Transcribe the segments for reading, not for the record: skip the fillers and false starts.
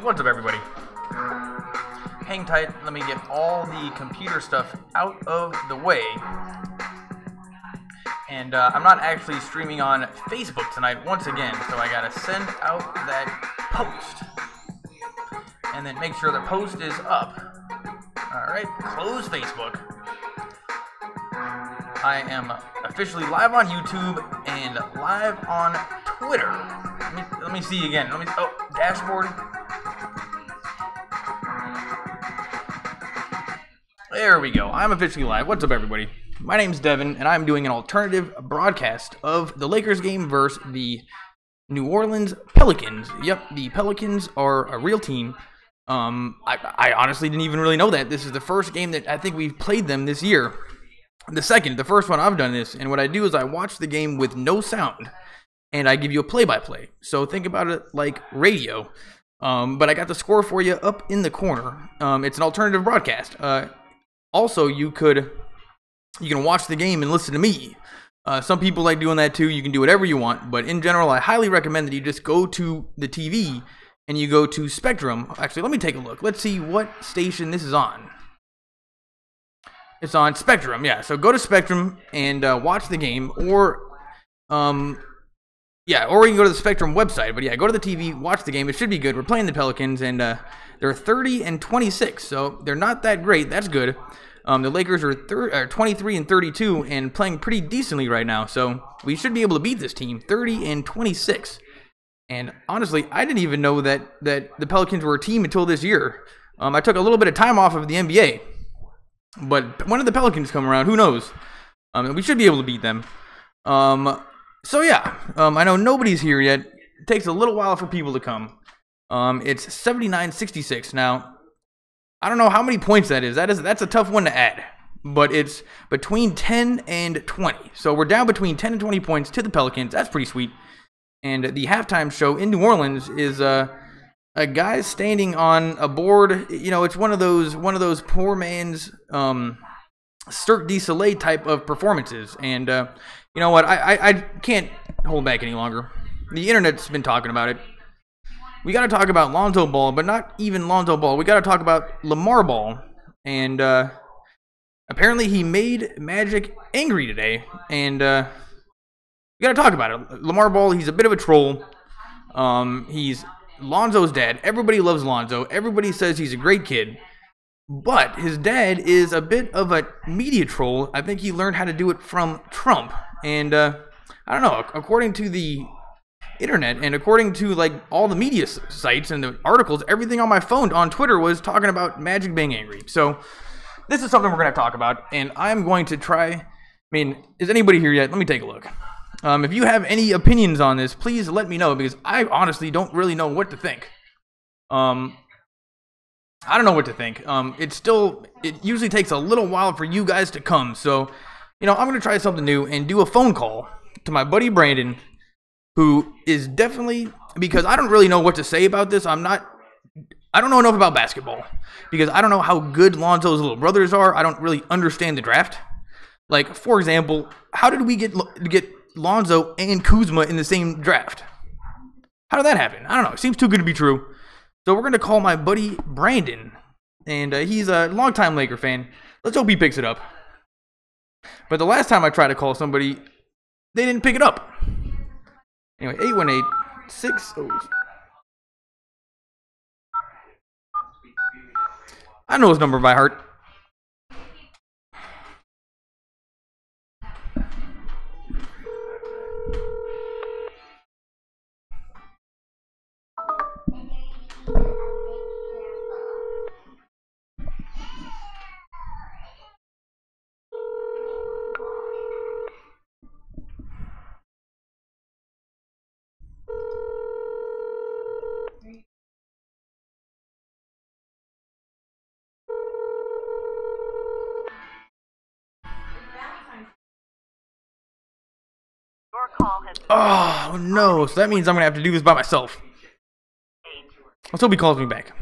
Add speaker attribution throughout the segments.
Speaker 1: What's up, everybody? Hang tight, let me get all the computer stuff out of the way. And I'm not actually streaming on Facebook tonight once again, so I gotta send out that post. And then make sure the post is up. Alright, close Facebook. I am officially live on YouTube and live on Twitter. Let me see again. Oh, dashboard. There we go. I'm officially live. What's up, everybody? My name's Devin, and I'm doing an alternative broadcast of the Lakers game versus the New Orleans Pelicans. Yep, the Pelicans are a real team. I honestly didn't even really know that. This is the first game that I think we've played them this year. The first one I've done this, and what I do is I watch the game with no sound, and I give you a play-by-play. So think about it like radio. But I got the score for you up in the corner. It's an alternative broadcast. Also, you can watch the game and listen to me. Some people like doing that too. You can do whatever you want, but in general, I highly recommend that you just go to the TV and you go to Spectrum. Actually, let me take a look. Let's see what station this is on. It's on Spectrum, yeah. So go to Spectrum and watch the game, or or you can go to the Spectrum website. But yeah, go to the TV, watch the game. It should be good. We're playing the Pelicans, and they're 30-26, so they're not that great. That's good. The Lakers are 23-32 and playing pretty decently right now, so we should be able to beat this team, 30-26. And honestly, I didn't even know that the Pelicans were a team until this year. I took a little bit of time off of the NBA, but when did the Pelicans come around? Who knows? We should be able to beat them. So yeah, I know nobody's here yet. It takes a little while for people to come. It's 79-66 now. I don't know how many points that is. That's a tough one to add, but it's between 10 and 20. So we're down between 10 and 20 points to the Pelicans. That's pretty sweet. And the halftime show in New Orleans is a guy standing on a board. You know, it's one of those poor man's Cirque du Soleil type of performances. And you know what? I can't hold back any longer. The internet's been talking about it. We got to talk about Lonzo Ball, but not even Lonzo Ball. We got to talk about Lamar Ball. And apparently he made Magic angry today. And we got to talk about it. Lamar Ball, he's a bit of a troll. He's Lonzo's dad. Everybody loves Lonzo. Everybody says he's a great kid. But his dad is a bit of a media troll. I think he learned how to do it from Trump. And I don't know, according to the internet and according to like all the media sites and the articles, everything on my phone on Twitter was talking about Magic being angry. So this is something we're going to talk about, and I'm going to try. Is anybody here yet? Let me take a look. If you have any opinions on this, please let me know, because I honestly don't really know what to think. I don't know what to think. It usually takes a little while for you guys to come, so I'm going to try something new and do a phone call to my buddy Brandon, who is definitely, because I don't really know what to say about this. I don't know enough about basketball, because I don't know how good Lonzo's little brothers are. I don't really understand the draft. Like, for example, how did we get Lonzo and Kuzma in the same draft? How did that happen? I don't know. It seems too good to be true. So we're going to call my buddy Brandon, and he's a longtime Laker fan. Let's hope he picks it up. But the last time I tried to call somebody, they didn't pick it up. Anyway, 818-6. I know his number by heart. Oh no, so that means I'm gonna have to do this by myself. Let's hope he calls me back.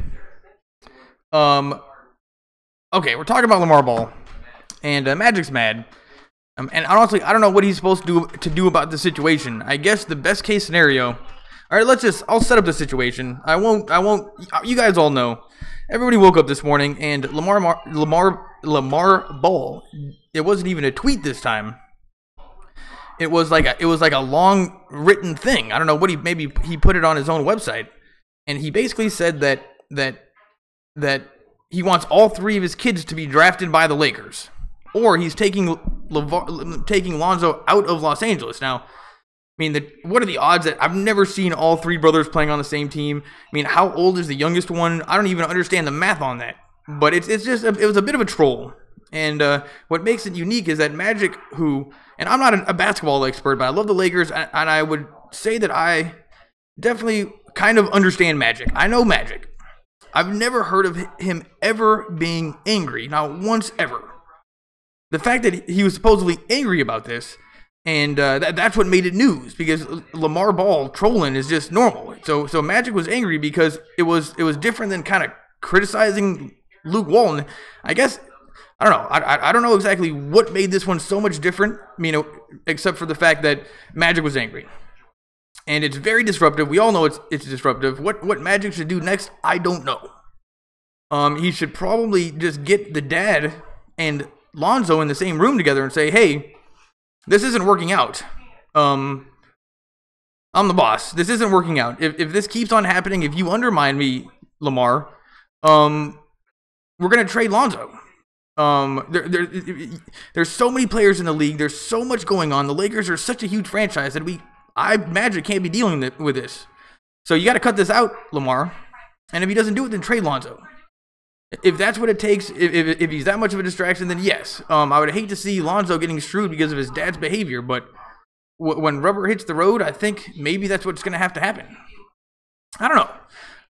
Speaker 1: Okay, we're talking about Lamar Ball, and Magic's mad. And honestly, I don't know what he's supposed to do about the situation. I guess the best case scenario. All All right, I'll set up the situation. I won't, you guys all know. Everybody woke up this morning and Lamar Ball, it wasn't even a tweet this time. It was like a long written thing. I don't know what maybe he put it on his own website. And he basically said that he wants all 3 of his kids to be drafted by the Lakers. Or he's taking Lonzo out of Los Angeles. Now, I mean, what are the odds that I've never seen all 3 brothers playing on the same team? I mean, how old is the youngest one? I don't even understand the math on that. But it was a bit of a troll. And what makes it unique is that Magic, and I'm not a basketball expert, but I love the Lakers, and I would say that I definitely kind of understand Magic. I know Magic. I've never heard of him ever being angry, not once ever. The fact that he was supposedly angry about this, and that's what made it news, because Lamar Ball trolling is just normal. So Magic was angry because it was different than kind of criticizing Luke Walton. I guess, I don't know. I don't know exactly what made this one so much different, except for the fact that Magic was angry. And it's very disruptive. We all know it's disruptive. What Magic should do next, I don't know. He should probably just get the dad and Lonzo in the same room together and say, hey, this isn't working out. I'm the boss. This isn't working out. If this keeps on happening, if you undermine me, Lamar, we're going to trade Lonzo. There's so many players in the league. There's so much going on. The Lakers are such a huge franchise that Magic can't be dealing with this. So you got to cut this out, Lamar. And if he doesn't do it, then trade Lonzo. If that's what it takes, if he's that much of a distraction, then yes. I would hate to see Lonzo getting screwed because of his dad's behavior, but when rubber hits the road, I think maybe that's what's going to have to happen. I don't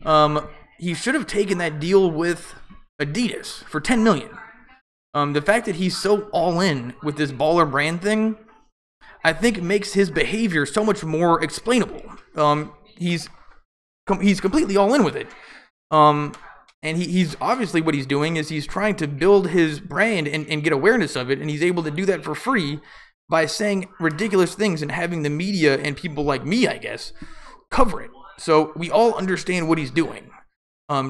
Speaker 1: know. He should have taken that deal with Adidas for $10 million. The fact that he's so all in with this baller brand thing, I think makes his behavior so much more explainable. He's completely all in with it. And he's obviously, what he's doing is he's trying to build his brand and get awareness of it, and he's able to do that for free by saying ridiculous things and having the media and people like me, I guess, cover it. So we all understand what he's doing.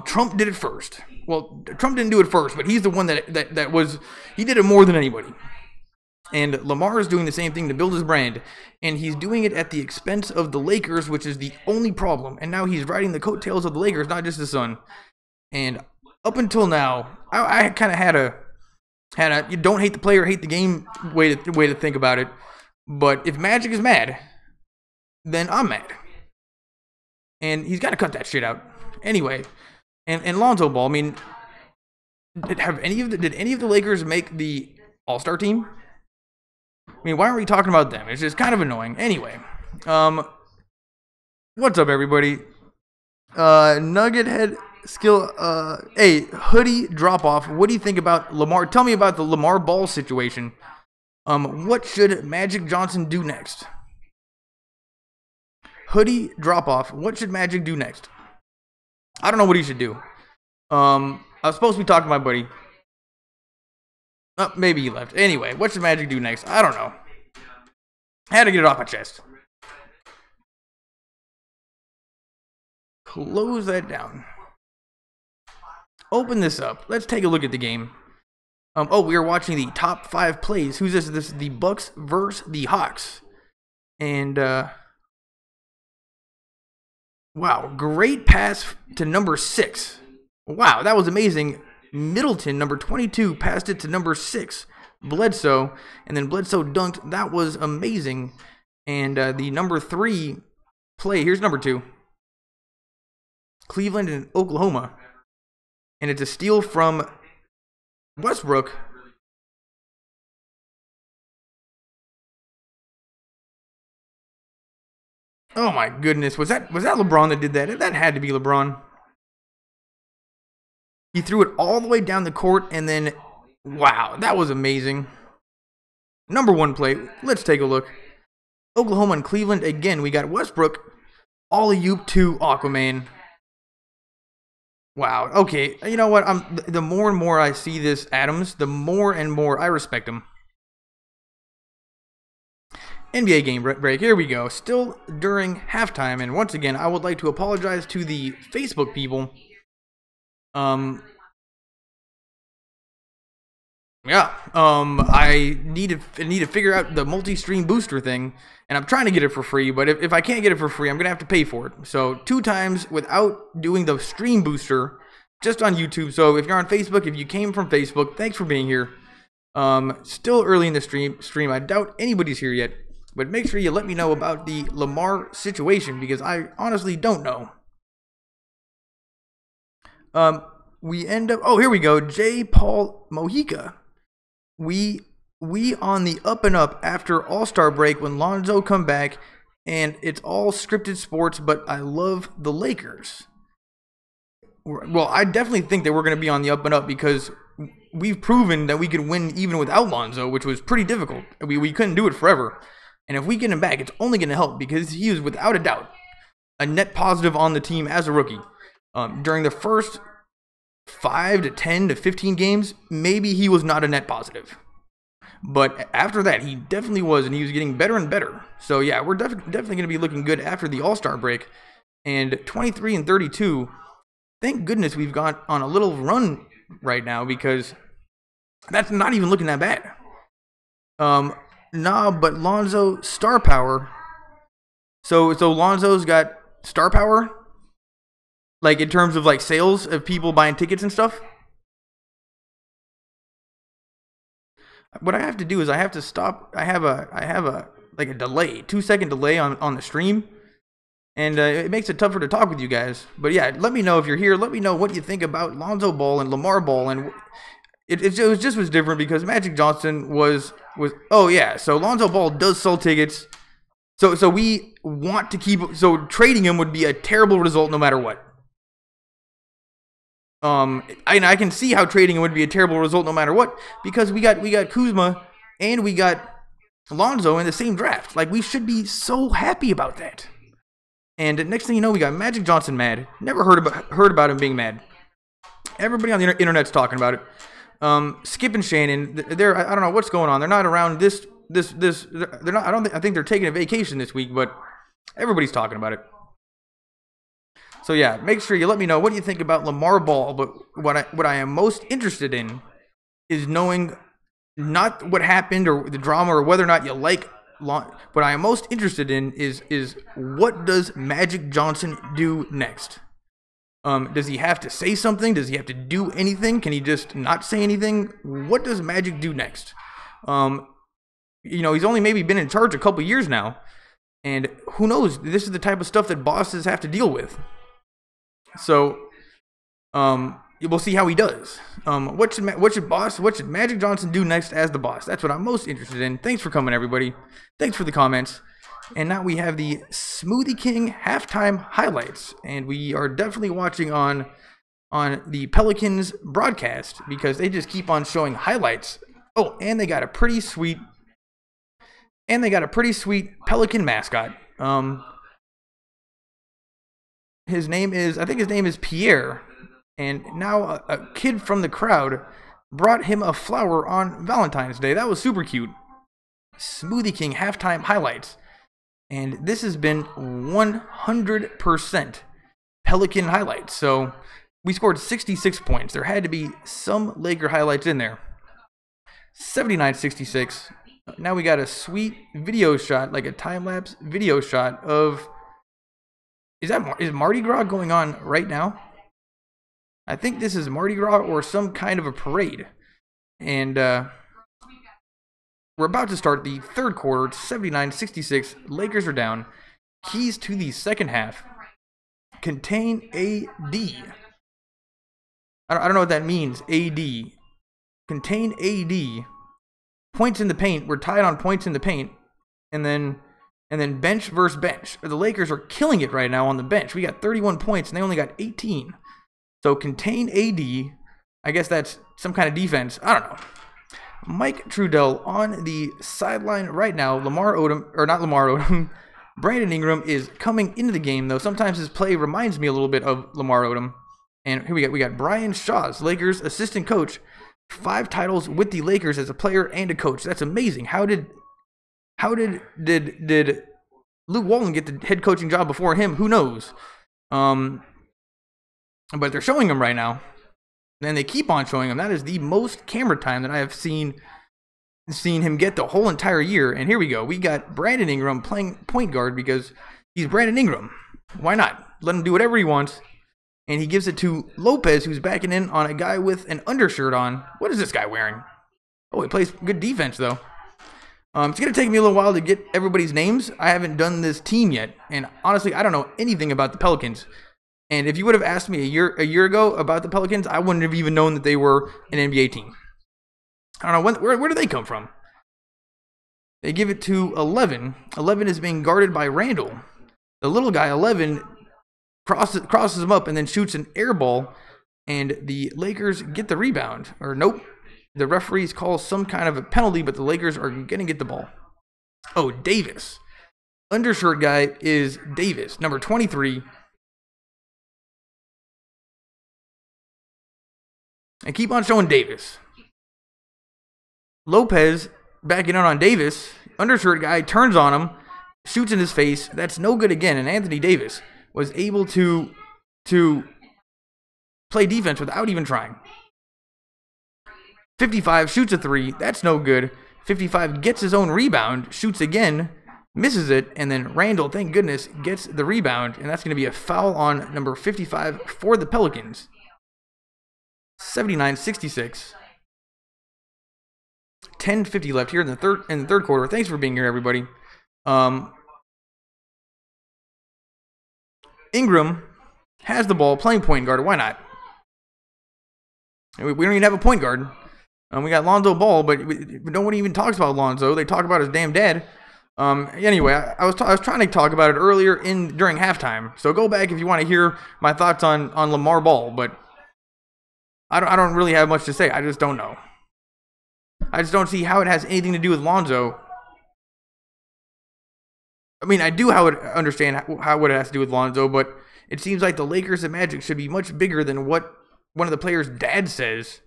Speaker 1: Trump did it first. Well, Trump didn't do it first, but he's the one he did it more than anybody. And Lamar is doing the same thing to build his brand, and he's doing it at the expense of the Lakers, which is the only problem. And now he's riding the coattails of the Lakers, not just his son. And up until now, I kind of had a you don't hate the player, hate the game way to think about it. But if Magic is mad, then I'm mad. And he's got to cut that shit out. Anyway, and Lonzo Ball, I mean, did any of the Lakers make the All-Star team? I mean, why aren't we talking about them? It's just kind of annoying. Anyway, what's up, everybody? Nugget Head Skill, hey, Hoodie Drop Off. What do you think about Lamar? Tell me about the Lamar Ball situation. What should Magic Johnson do next? Hoodie Drop Off. What should Magic do next? I don't know what he should do. I was supposed to be talking to my buddy. Oh, maybe he left. Anyway, what should Magic do next? I don't know. I had to get it off my chest. Close that down. Open this up. Let's take a look at the game. We are watching the top 5 plays. Who's this? This is the Bucks versus the Hawks. And, wow, great pass to number 6. Wow, that was amazing. Middleton, number 22, passed it to number 6, Bledsoe. And then Bledsoe dunked. That was amazing. And the number 3 play, here's number 2. Cleveland and Oklahoma. And it's a steal from Westbrook. Oh my goodness. Was that LeBron that did that? That had to be LeBron. He threw it all the way down the court, and then, wow, that was amazing. Number 1 play. Let's take a look. Oklahoma and Cleveland. Again, we got Westbrook. Alley-oop to Aquaman. Wow. Okay. You know what? The more and more I see this Adams, the more and more I respect him. NBA game break. Here we go. Still during halftime, and once again, I would like to apologize to the Facebook people. I need to figure out the multi-stream booster thing, and I'm trying to get it for free, but if I can't get it for free, I'm gonna have to pay for it. So 2 times without doing the stream booster, just on YouTube. So if you're on Facebook, if you came from Facebook, thanks for being here. Still early in the stream. I doubt anybody's here yet, but make sure you let me know about the Lamar situation, because I honestly don't know. We end up, oh, here we go. J. Paul Mojica. We on the up and up after All-Star break when Lonzo come back, and it's all scripted sports, but I love the Lakers. Well, I definitely think that we're going to be on the up and up, because we've proven that we could win even without Lonzo, which was pretty difficult. We couldn't do it forever. And if we get him back, it's only going to help, because he is without a doubt a net positive on the team as a rookie. During the first 5 to 10 to 15 games, maybe he was not a net positive. But after that, he definitely was, and he was getting better and better. So yeah, we're definitely going to be looking good after the All-Star break. And 23 and 32, thank goodness we've got on a little run right now, because that's not even looking that bad. Nah, but Lonzo star power. So Lonzo's got star power? Like in terms of like sales of people buying tickets and stuff? What I have to do is I have to stop. I have a like a delay, 2-second delay on the stream. And it makes it tougher to talk with you guys. But yeah, let me know if you're here. Let me know what you think about Lonzo Ball and Lamar Ball. And it was different because Magic Johnson was oh yeah. So Lonzo Ball does sell tickets. So we want to keep. So trading him would be a terrible result no matter what. I can see how trading him would be a terrible result no matter what, because we got Kuzma and we got Lonzo in the same draft. Like, we should be so happy about that. And next thing you know, we got Magic Johnson mad. Never heard about him being mad. Everybody on the internet's talking about it. Skip and Shannon, I don't know what's going on. They're not around they're not. I think they're taking a vacation this week, but everybody's talking about it. So yeah, make sure you let me know what you think about Lamar Ball. But what I am most interested in is knowing not what happened or the drama or whether or not you like. What I am most interested in is what does Magic Johnson do next? Does he have to say something? Does he have to do anything? Can he just not say anything? What does Magic do next? You know, he's only maybe been in charge a couple years now, and who knows? This is the type of stuff that bosses have to deal with. So, we'll see how he does. What should Magic Johnson do next as the boss? That's what I'm most interested in. Thanks for coming, everybody. Thanks for the comments. And now we have the Smoothie King halftime highlights, and we are definitely watching on the Pelicans broadcast because they just keep on showing highlights. Oh, and they got a pretty sweet Pelican mascot. I think his name is Pierre, and now a kid from the crowd brought him a flower on Valentine's Day. That was super cute. Smoothie King halftime highlights. And this has been 100% Pelican highlights. So we scored 66 points. There had to be some Laker highlights in there. 79-66. Now we got a sweet video shot, like a time-lapse video shot of... Is Mardi Gras going on right now? I think this is Mardi Gras or some kind of a parade. And we're about to start the third quarter. It's 79-66. Lakers are down. Keys to the second half. Contain AD. I don't know what that means. AD. Contain AD. Points in the paint. We're tied on points in the paint. And then bench versus bench. The Lakers are killing it right now on the bench. We got 31 points and they only got 18. So contain AD. I guess that's some kind of defense. I don't know. Mike Trudell on the sideline right now. Brandon Ingram is coming into the game, though. Sometimes his play reminds me a little bit of Lamar Odom. And here we got Brian Shaws, Lakers assistant coach. 5 titles with the Lakers as a player and a coach. That's amazing. How did How did Luke Walton get the head coaching job before him? Who knows? But they're showing him right now, and they keep on showing him. That is the most camera time that I have seen him get the whole entire year. And here we go. We got Brandon Ingram playing point guard because he's Brandon Ingram. Why not? Let him do whatever he wants. And he gives it to Lopez, who's backing in on a guy with an undershirt on. What is this guy wearing? Oh, he plays good defense, though. It's going to take me a little while to get everybody's names. I haven't done this team yet. And honestly, I don't know anything about the Pelicans. And if you would have asked me a year ago about the Pelicans, I wouldn't have even known that they were an NBA team. I don't know, where do they come from? They give it to 11. 11 is being guarded by Randall. The little guy, 11, crosses him up and then shoots an air ball. And the Lakers get the rebound. Or nope. The referees call some kind of a penalty, but the Lakers are going to get the ball. Oh, Davis. Undershirt guy is Davis, number 23. And keep on showing Davis. Lopez backing out on Davis. Undershirt guy turns on him, shoots in his face. That's no good again. And Anthony Davis was able to play defense without even trying. 55 shoots a three. That's no good. 55 gets his own rebound, shoots again, misses it, and then Randall, thank goodness, gets the rebound. And that's going to be a foul on number 55 for the Pelicans. 79-66. 10:50 left here in the third quarter. Thanks for being here, everybody. Ingram has the ball, playing point guard. Why not? We don't even have a point guard. We got Lonzo Ball, but nobody even talks about Lonzo. They talk about his damn dad. Anyway, I was trying to talk about it earlier during halftime. So go back if you want to hear my thoughts on Lamar Ball. But I don't really have much to say. I just don't know. I just don't see how it has anything to do with Lonzo. I mean, I do understand what it has to do with Lonzo, but it seems like the Lakers and Magic should be much bigger than what one of the players' dad says,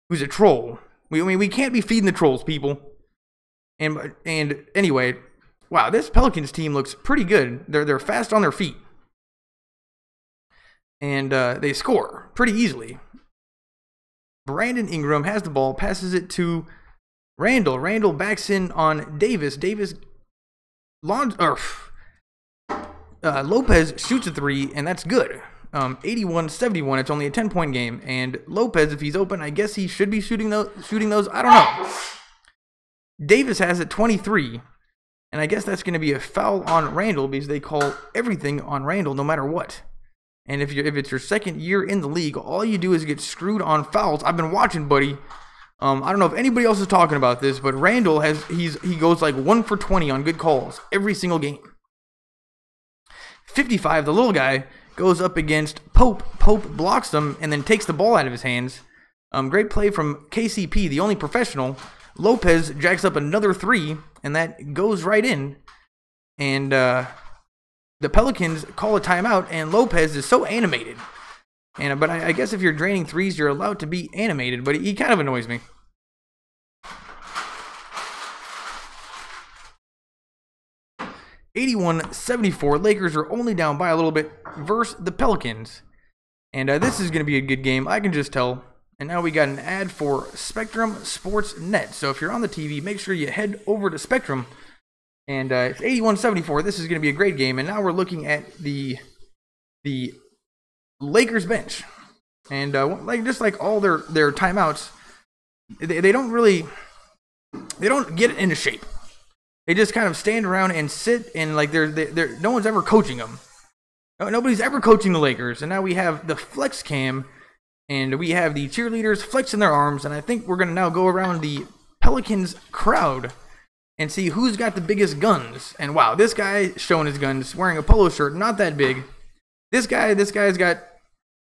Speaker 1: who's a troll. We can't be feeding the trolls, people. And anyway, wow, this Pelicans team looks pretty good. They're fast on their feet, and they score pretty easily. Brandon Ingram has the ball, passes it to Randall. Randall backs in on Davis. Lopez shoots a three, and that's good. 81-71. It's only a 10-point game. And Lopez, if he's open, I guess he should be shooting those. I don't know. Davis has it 23. And I guess that's going to be a foul on Randall because they call everything on Randall no matter what. And if it's your second year in the league, all you do is get screwed on fouls. I've been watching, buddy. I don't know if anybody else is talking about this, but Randall he goes like 1 for 20 on good calls every single game. 55, the little guy, goes up against Pope. Pope blocks him and then takes the ball out of his hands. Great play from KCP, the only professional. Lopez jacks up another three, and that goes right in. And the Pelicans call a timeout, and Lopez is so animated. But I guess if you're draining threes, you're allowed to be animated, but he kind of annoys me. $81-74. Lakers are only down by a little bit versus the Pelicans. And this is going to be a good game, I can just tell. And now we got an ad for Spectrum Sports Net. So if you're on the TV, make sure you head over to Spectrum. And it's 81-74. This is going to be a great game. And now we're looking at the Lakers bench. And just like all their timeouts, they don't get into shape. They just kind of stand around and sit, and like no one's ever coaching them. Nobody's ever coaching the Lakers. And now we have the flex cam, and we have the cheerleaders flexing their arms. And I think we're going to now go around the Pelicans crowd and see who's got the biggest guns. And wow, this guy showing his guns, wearing a polo shirt, not that big. This guy's got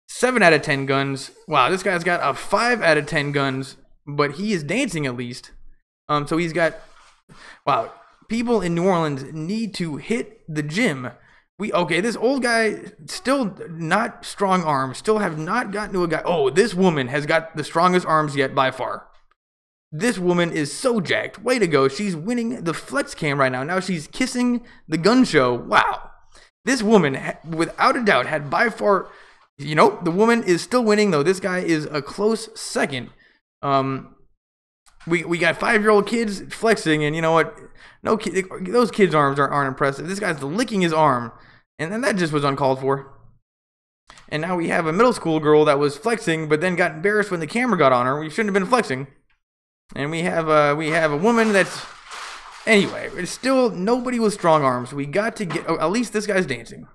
Speaker 1: 7 out of 10 guns. Wow, this guy's got a 5 out of 10 guns, but he is dancing at least. So he's got, wow, people in New Orleans need to hit the gym. This old guy, still not strong arms, still have not gotten to a guy. Oh, this woman has got the strongest arms yet by far. This woman is so jacked. Way to go. She's winning the flex cam right now. Now she's kissing the gun show. Wow. This woman, without a doubt, had by far... You know, the woman is still winning, though. This guy is a close second. We got 5-year-old kids flexing, and you know what? No kid, those kids' arms aren't impressive. This guy's licking his arm, and then that just was uncalled for. And now we have a middle school girl that was flexing, but then got embarrassed when the camera got on her. We shouldn't have been flexing. And we have a woman that's... Anyway, it's still nobody with strong arms. We got to get... Oh, at least this guy's dancing.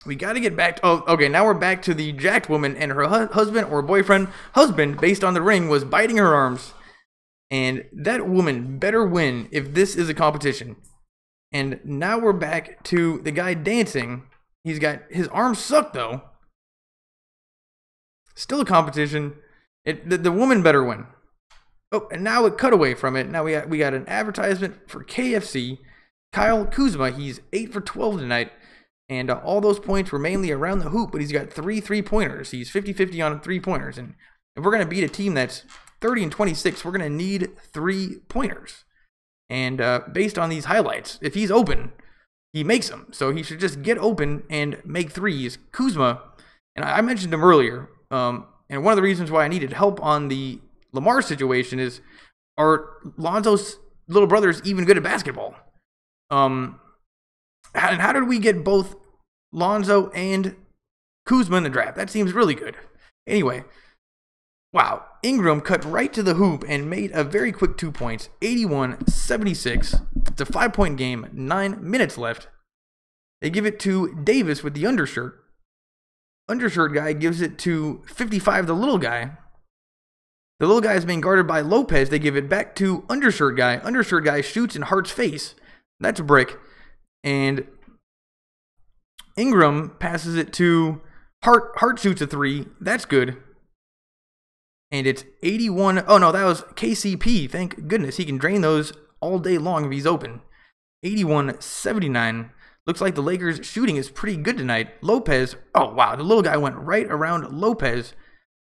Speaker 1: We got to get back to... Oh, okay, now we're back to the jacked woman and her husband or boyfriend. Husband, based on the ring, was biting her arms. And that woman better win if this is a competition. And now we're back to the guy dancing. He's got... His arms suck, though. Still a competition. The woman better win. Oh, and now it cut away from it. Now we got an advertisement for KFC. Kyle Kuzma, he's 8 for 12 tonight. And all those points were mainly around the hoop, but he's got 3 3-pointers. He's 50-50 on 3-pointers. And if we're going to beat a team that's 30 and 26, we're going to need 3-pointers. And based on these highlights, if he's open, he makes them. So he should just get open and make threes. Kuzma, and I mentioned him earlier, and one of the reasons why I needed help on the Lamar situation is, are Lonzo's little brothers even good at basketball? And how did we get both Lonzo and Kuzma in the draft? That seems really good. Anyway, wow. Ingram cut right to the hoop and made a very quick 2 points. 81-76. It's a 5-point game. 9 minutes left. They give it to Davis with the undershirt. Undershirt guy gives it to 55, the little guy. The little guy is being guarded by Lopez. They give it back to undershirt guy. Undershirt guy shoots in Hart's face. That's a brick. And Ingram passes it to Hart. Hart shoots a 3. That's good. And it's 81. Oh, no, that was KCP. Thank goodness. He can drain those all day long if he's open. 81-79. Looks like the Lakers' shooting is pretty good tonight. Lopez. Oh, wow. The little guy went right around Lopez.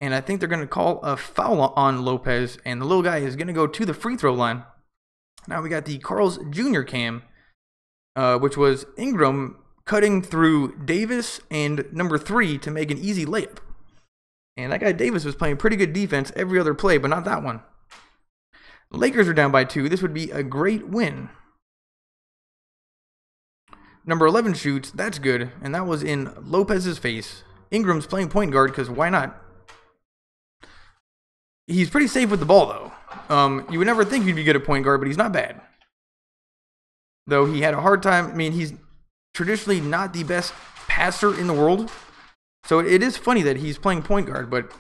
Speaker 1: And I think they're going to call a foul on Lopez. And the little guy is going to go to the free throw line. Now we got the Carl's Jr. cam, which was Ingram cutting through Davis and number 3 to make an easy layup. And that guy Davis was playing pretty good defense every other play, but not that one. The Lakers are down by 2. This would be a great win. Number 11 shoots. That's good. And that was in Lopez's face. Ingram's playing point guard because why not? He's pretty safe with the ball, though. You would never think he'd be good at point guard, but he's not bad. Though he had a hard time. I mean, he's traditionally not the best passer in the world. So it is funny that he's playing point guard, but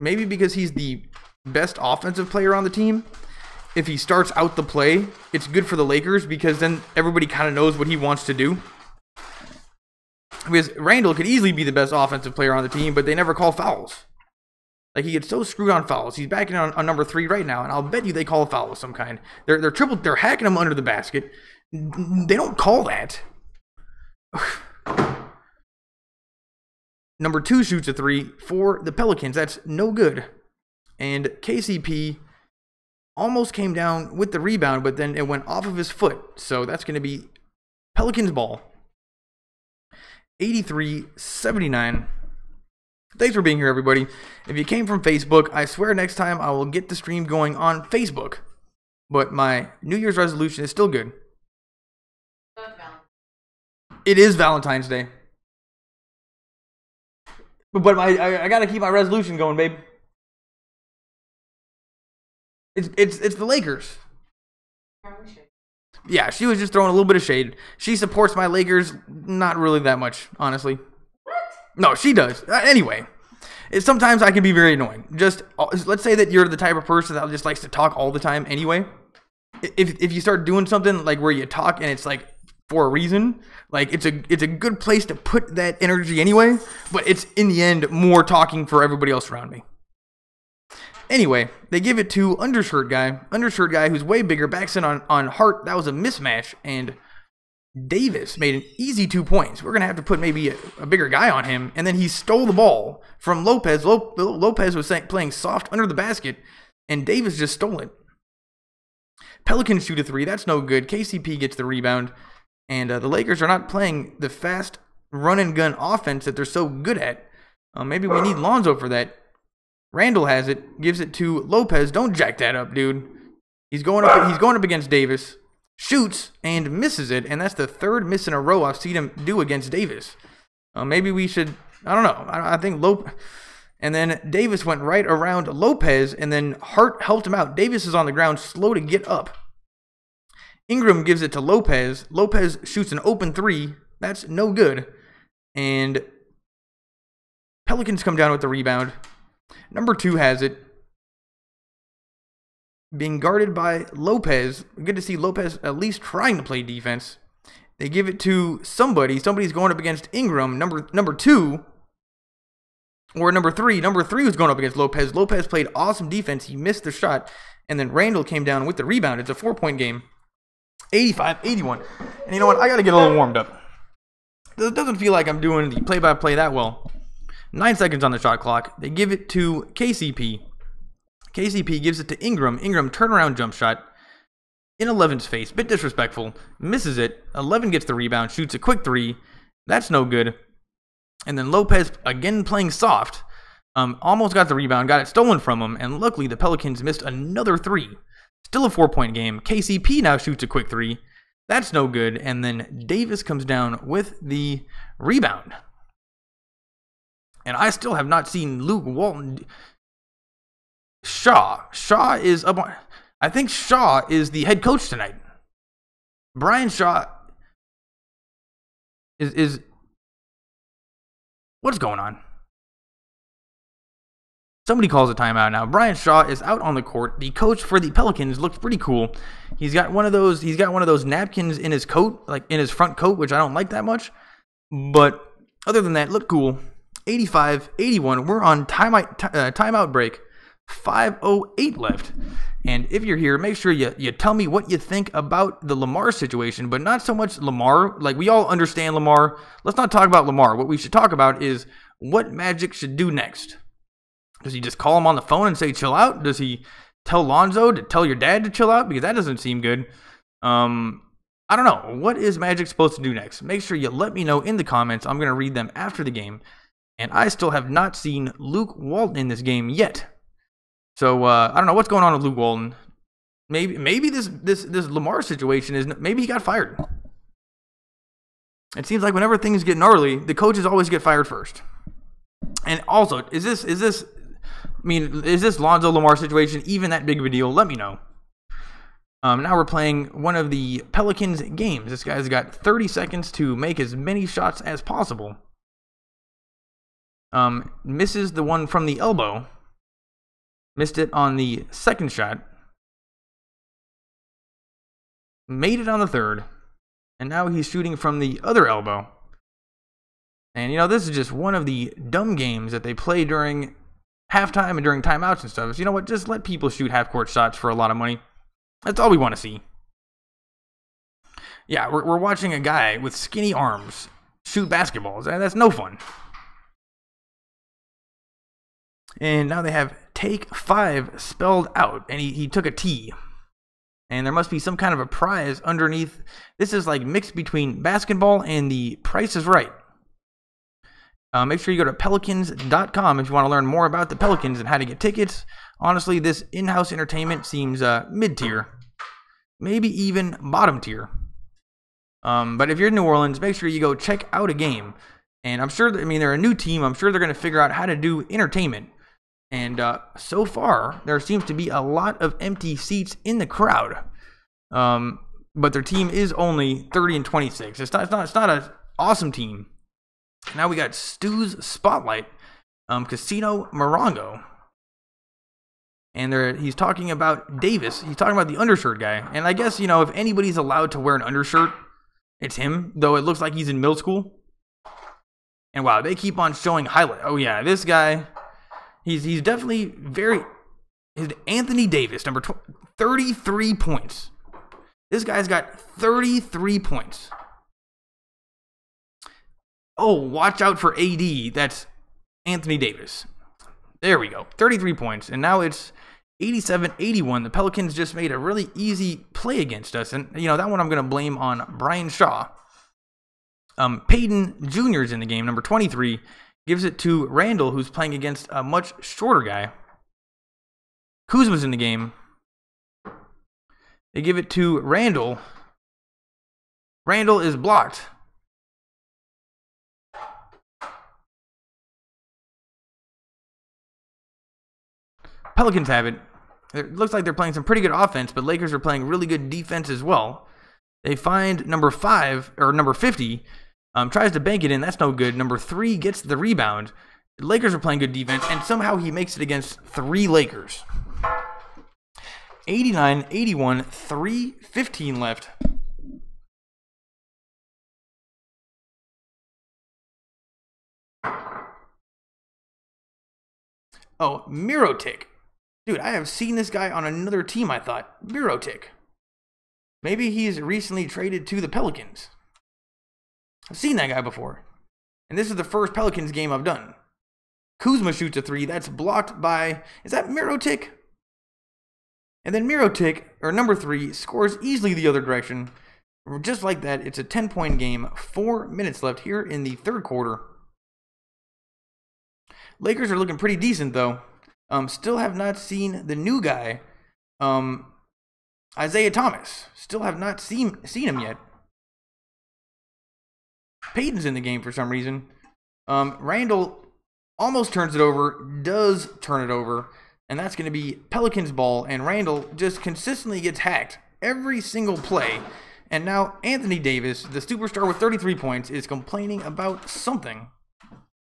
Speaker 1: maybe because he's the best offensive player on the team, if he starts out the play, it's good for the Lakers because then everybody kind of knows what he wants to do. Because Randall could easily be the best offensive player on the team, but they never call fouls. Like, he gets so screwed on fouls. He's backing on number 3 right now, and I'll bet you they call a foul of some kind. They're hacking him under the basket. They don't call that. Number 2 shoots a 3 for the Pelicans. That's no good. And KCP almost came down with the rebound, but then it went off of his foot. So that's going to be Pelicans ball. 83-79. Thanks for being here, everybody. If you came from Facebook, I swear next time I will get the stream going on Facebook. But my New Year's resolution is still good. It is Valentine's Day. But I got to keep my resolution going, babe. It's the Lakers. Yeah, she was just throwing a little bit of shade. She supports my Lakers, not really that much, honestly. What? No, she does. Anyway, sometimes I can be very annoying. Just let's say that you're the type of person that just likes to talk all the time anyway. If you start doing something like where you talk and it's like for a reason, like it's a good place to put that energy anyway, but it's in the end more talking for everybody else around me. Anyway, they give it to undershirt guy who's way bigger, backs in on Hart. That was a mismatch, and Davis made an easy 2 points. We're gonna have to put maybe a bigger guy on him, and then he stole the ball from Lopez. Lopez was playing soft under the basket, and Davis just stole it. Pelicans shoot a 3. That's no good. KCP gets the rebound. And the Lakers are not playing the fast run-and-gun offense that they're so good at. Maybe we need Lonzo for that. Randall has it. Gives it to Lopez. Don't jack that up, dude. He's going up against Davis. Shoots and misses it. And that's the third miss in a row I've seen him do against Davis. Maybe we should... I don't know. I think And then Davis went right around Lopez, and then Hart helped him out. Davis is on the ground, slow to get up. Ingram gives it to Lopez. Lopez shoots an open 3. That's no good. And Pelicans come down with the rebound. Number 2 has it. Being guarded by Lopez. Good to see Lopez at least trying to play defense. They give it to somebody. Somebody's going up against Ingram. Number 2. Or number 3. Number 3 was going up against Lopez. Lopez played awesome defense. He missed the shot. And then Randall came down with the rebound. It's a 4-point game. 85-81. And you know what? I got to get a little warmed up. It doesn't feel like I'm doing the play-by-play that well. 9 seconds on the shot clock. They give it to KCP. KCP gives it to Ingram. Ingram turnaround jump shot. In 11's face. Bit disrespectful. Misses it. 11 gets the rebound. Shoots a quick 3. That's no good. And then Lopez, again playing soft, almost got the rebound, got it stolen from him, and luckily the Pelicans missed another 3. Still a 4-point game. KCP now shoots a quick 3. That's no good. And then Davis comes down with the rebound. And I still have not seen Luke Walton. Shaw is up on... I think Shaw is the head coach tonight. Brian Shaw is what's going on? Somebody calls a timeout now. Brian Shaw is out on the court. The coach for the Pelicans looks pretty cool. He's got one of those napkins in his coat, like in his front coat, which I don't like that much. But other than that, look cool. 85-81. We're on timeout break. 5:08 left. And if you're here, make sure you tell me what you think about the Lamar situation, but not so much Lamar. Like, we all understand Lamar. Let's not talk about Lamar. What we should talk about is what Magic should do next. Does he just call him on the phone and say chill out? Does he tell Lonzo to tell your dad to chill out? Because that doesn't seem good. I don't know. What is Magic supposed to do next? Make sure you let me know in the comments. I'm going to read them after the game. And I still have not seen Luke Walton in this game yet. So, I don't know what's going on with Luke Walton. Maybe this Lamar situation is... Maybe he got fired. It seems like whenever things get gnarly, the coaches always get fired first. And also, is this Lonzo Lamar situation even that big of a deal? Let me know. Now we're playing one of the Pelicans games. This guy's got 30 seconds to make as many shots as possible. Misses the one from the elbow. Missed it on the second shot. Made it on the third. And now he's shooting from the other elbow. And, you know, this is just one of the dumb games that they play during halftime and during timeouts and stuff. So, you know what? Just let people shoot half-court shots for a lot of money. That's all we want to see. Yeah, we're watching a guy with skinny arms shoot basketballs. And that's no fun. And now they have take 5 spelled out. And he took a T. And there must be some kind of a prize underneath. This is like mixed between basketball and the Price is Right. Make sure you go to pelicans.com if you want to learn more about the Pelicans and how to get tickets. Honestly, this in-house entertainment seems mid-tier. Maybe even bottom tier. But if you're in New Orleans, make sure you go check out a game. And I'm sure, they're a new team. I'm sure they're going to figure out how to do entertainment. And so far, there seems to be a lot of empty seats in the crowd. But their team is only 30-26. It's not an awesome team. Now we got Stu's Spotlight, Casino Morongo. And he's talking about Davis. He's talking about the undershirt guy. And I guess, if anybody's allowed to wear an undershirt, it's him. Though it looks like he's in middle school. And wow, they keep on showing highlight. Oh yeah, this guy... He's definitely Anthony Davis, number 33 points. This guy's got 33 points. Oh, watch out for AD. That's Anthony Davis. There we go. 33 points. And now it's 87-81. The Pelicans just made a really easy play against us. And, you know, that one I'm going to blame on Brian Shaw. Peyton Jr. is in the game, number 23. Gives it to Randall, who's playing against a much shorter guy. Kuzma's in the game. They give it to Randall. Randall is blocked. Pelicans have it. It looks like they're playing some pretty good offense, but Lakers are playing really good defense as well. They find number 50, tries to bank it in. That's no good. Number 3 gets the rebound. The Lakers are playing good defense, and somehow he makes it against 3 Lakers. 89-81, 3:15 left. Oh, Mirotic. Dude, I have seen this guy on another team, I thought. Mirotic. Maybe he's recently traded to the Pelicans. I've seen that guy before. And this is the first Pelicans game I've done. Kuzma shoots a 3. That's blocked by... Is that Mirotic? And then Mirotic, or number 3, scores easily the other direction. Just like that, it's a 10-point game. 4 minutes left here in the third quarter. Lakers are looking pretty decent, though. Still have not seen the new guy, Isaiah Thomas. Still have not seen him yet. Peyton's in the game for some reason. Randall almost turns it over, does turn it over, and that's going to be Pelicans ball, and Randall just consistently gets hacked every single play. And now Anthony Davis, the superstar with 33 points, is complaining about something.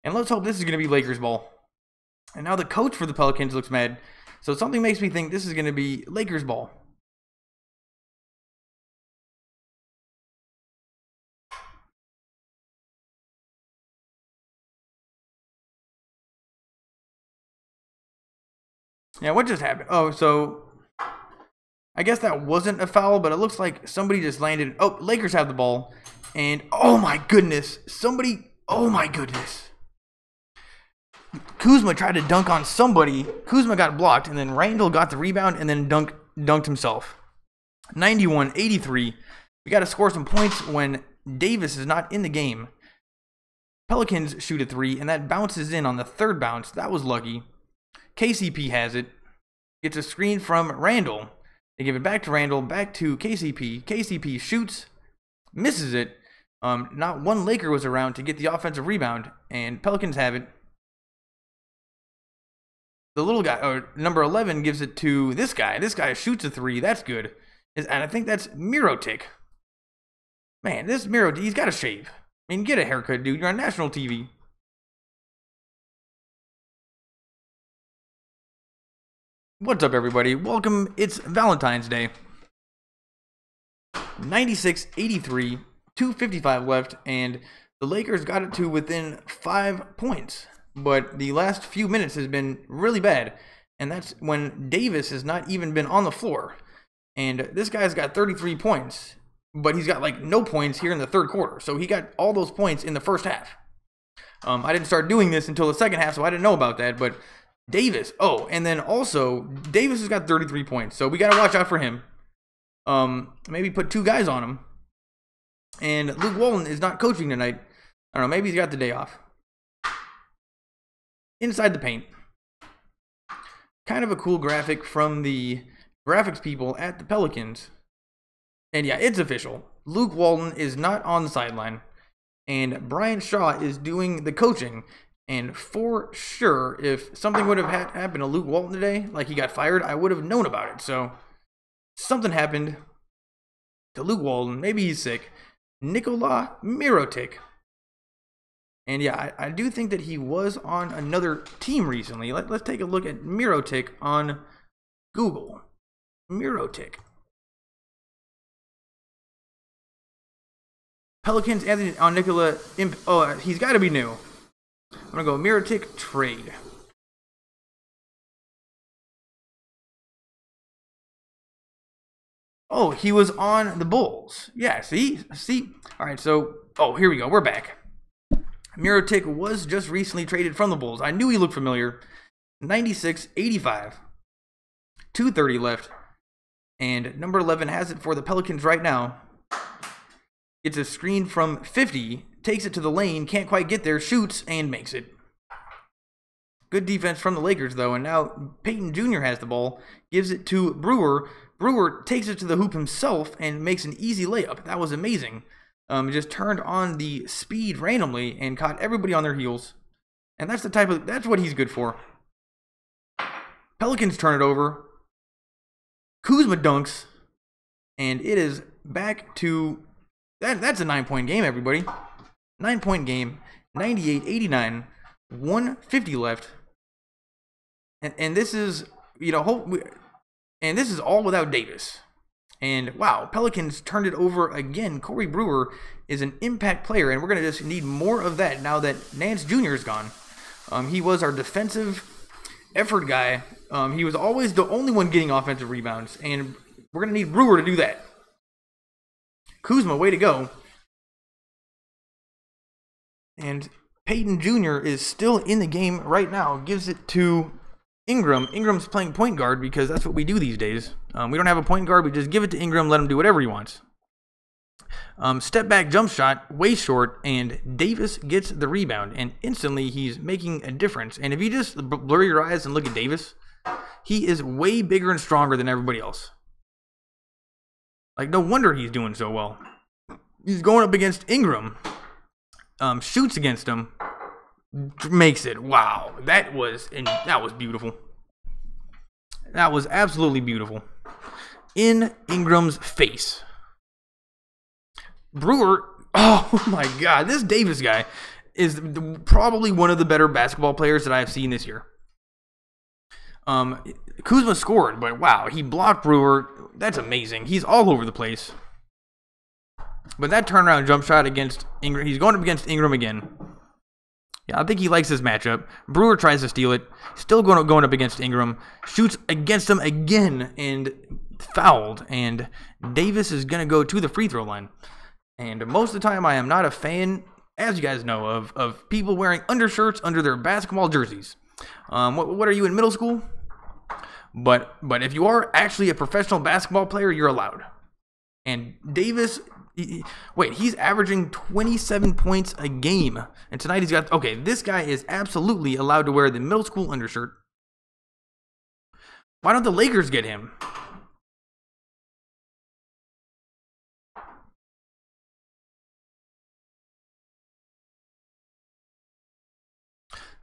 Speaker 1: And let's hope this is going to be Lakers ball. And now the coach for the Pelicans looks mad. So something makes me think this is going to be Lakers ball. Yeah, what just happened? Oh, so I guess that wasn't a foul, but it looks like somebody just landed. Oh, Lakers have the ball. And oh my goodness, oh my goodness. Kuzma tried to dunk on somebody. Kuzma got blocked, and then Randall got the rebound and then dunked himself. 91-83. We got to score some points when Davis is not in the game. Pelicans shoot a 3, and that bounces in on the third bounce. That was lucky. KCP has it. Gets a screen from Randall. They give it back to Randall, back to KCP. KCP shoots, misses it. Not one Laker was around to get the offensive rebound, and Pelicans have it. The little guy, or number 11, gives it to this guy. This guy shoots a 3. That's good. And I think that's Mirotic. Man, this Mirotic, he's got to shave. I mean, get a haircut, dude. You're on national TV. What's up, everybody? Welcome. It's Valentine's Day. 96-83, 2:55 left, and the Lakers got it to within 5 points. But the last few minutes has been really bad, and that's when Davis has not even been on the floor. And this guy's got 33 points, but he's got like no points here in the third quarter. So he got all those points in the first half. I didn't start doing this until the second half, so I didn't know about that. But Davis, oh, and then also Davis has got 33 points, so we got to watch out for him. Maybe put 2 guys on him. And Luke Walton is not coaching tonight. I don't know, maybe he's got the day off. Inside the paint. Kind of a cool graphic from the graphics people at the Pelicans. And yeah, it's official. Luke Walton is not on the sideline. And Brian Shaw is doing the coaching. And for sure, if something would have happened to Luke Walton today, like he got fired, I would have known about it. So, something happened to Luke Walton. Maybe he's sick. Nikola Mirotic. And yeah, I do think that he was on another team recently. Let's take a look at Mirotic on Google. Mirotic. Pelicans, Anthony on Nikola. Oh, he's got to be new. I'm going to go Mirotic trade. Oh, he was on the Bulls. Yeah, see? All right, so, oh, here we go. We're back. Mirotic was just recently traded from the Bulls. I knew he looked familiar. 96-85. 2:30 left. And number 11 has it for the Pelicans right now. Gets a screen from 50, takes it to the lane, can't quite get there, shoots, and makes it. Good defense from the Lakers, though, and now Peyton Jr. has the ball, gives it to Brewer. Brewer takes it to the hoop himself and makes an easy layup. That was amazing. Just turned on the speed randomly and caught everybody on their heels. And that's what he's good for. Pelicans turn it over. Kuzma dunks. And it is back to... That's a 9-point game, everybody. 9-point game. 98-89. 150 left. And this is, and this is all without Davis. And wow, Pelicans turned it over again. Corey Brewer is an impact player, and we're going to just need more of that now that Nance Jr. is gone. He was our defensive effort guy. He was always the only one getting offensive rebounds, and we're going to need Brewer to do that. Kuzma, way to go. And Peyton Jr. is still in the game right now. Gives it to Ingram. Ingram's playing point guard because that's what we do these days. We don't have a point guard. We just give it to Ingram, let him do whatever he wants. Step back jump shot, way short, and Davis gets the rebound. And instantly, he's making a difference. And if you just blur your eyes and look at Davis, he is way bigger and stronger than everybody else. Like, no wonder he's doing so well. He's going up against Ingram. Shoots against him. Makes it. Wow. That was beautiful. That was absolutely beautiful. In Ingram's face. Brewer. Oh my God. This Davis guy is probably one of the better basketball players that I've seen this year. Kuzma scored, but wow, he blocked Brewer. That's amazing. He's all over the place. But that turnaround jump shot against Ingram, he's going up against Ingram again. Yeah, I think he likes this matchup. Brewer tries to steal it. Still going up against Ingram. Shoots against him again and fouled. And Davis is going to go to the free throw line. And most of the time I am not a fan, as you guys know, of people wearing undershirts under their basketball jerseys. What are you, in middle school? But if you are actually a professional basketball player, you're allowed. And Davis... he's averaging 27 points a game. And tonight he's got... Okay, this guy is absolutely allowed to wear the middle school undershirt. Why don't the Lakers get him?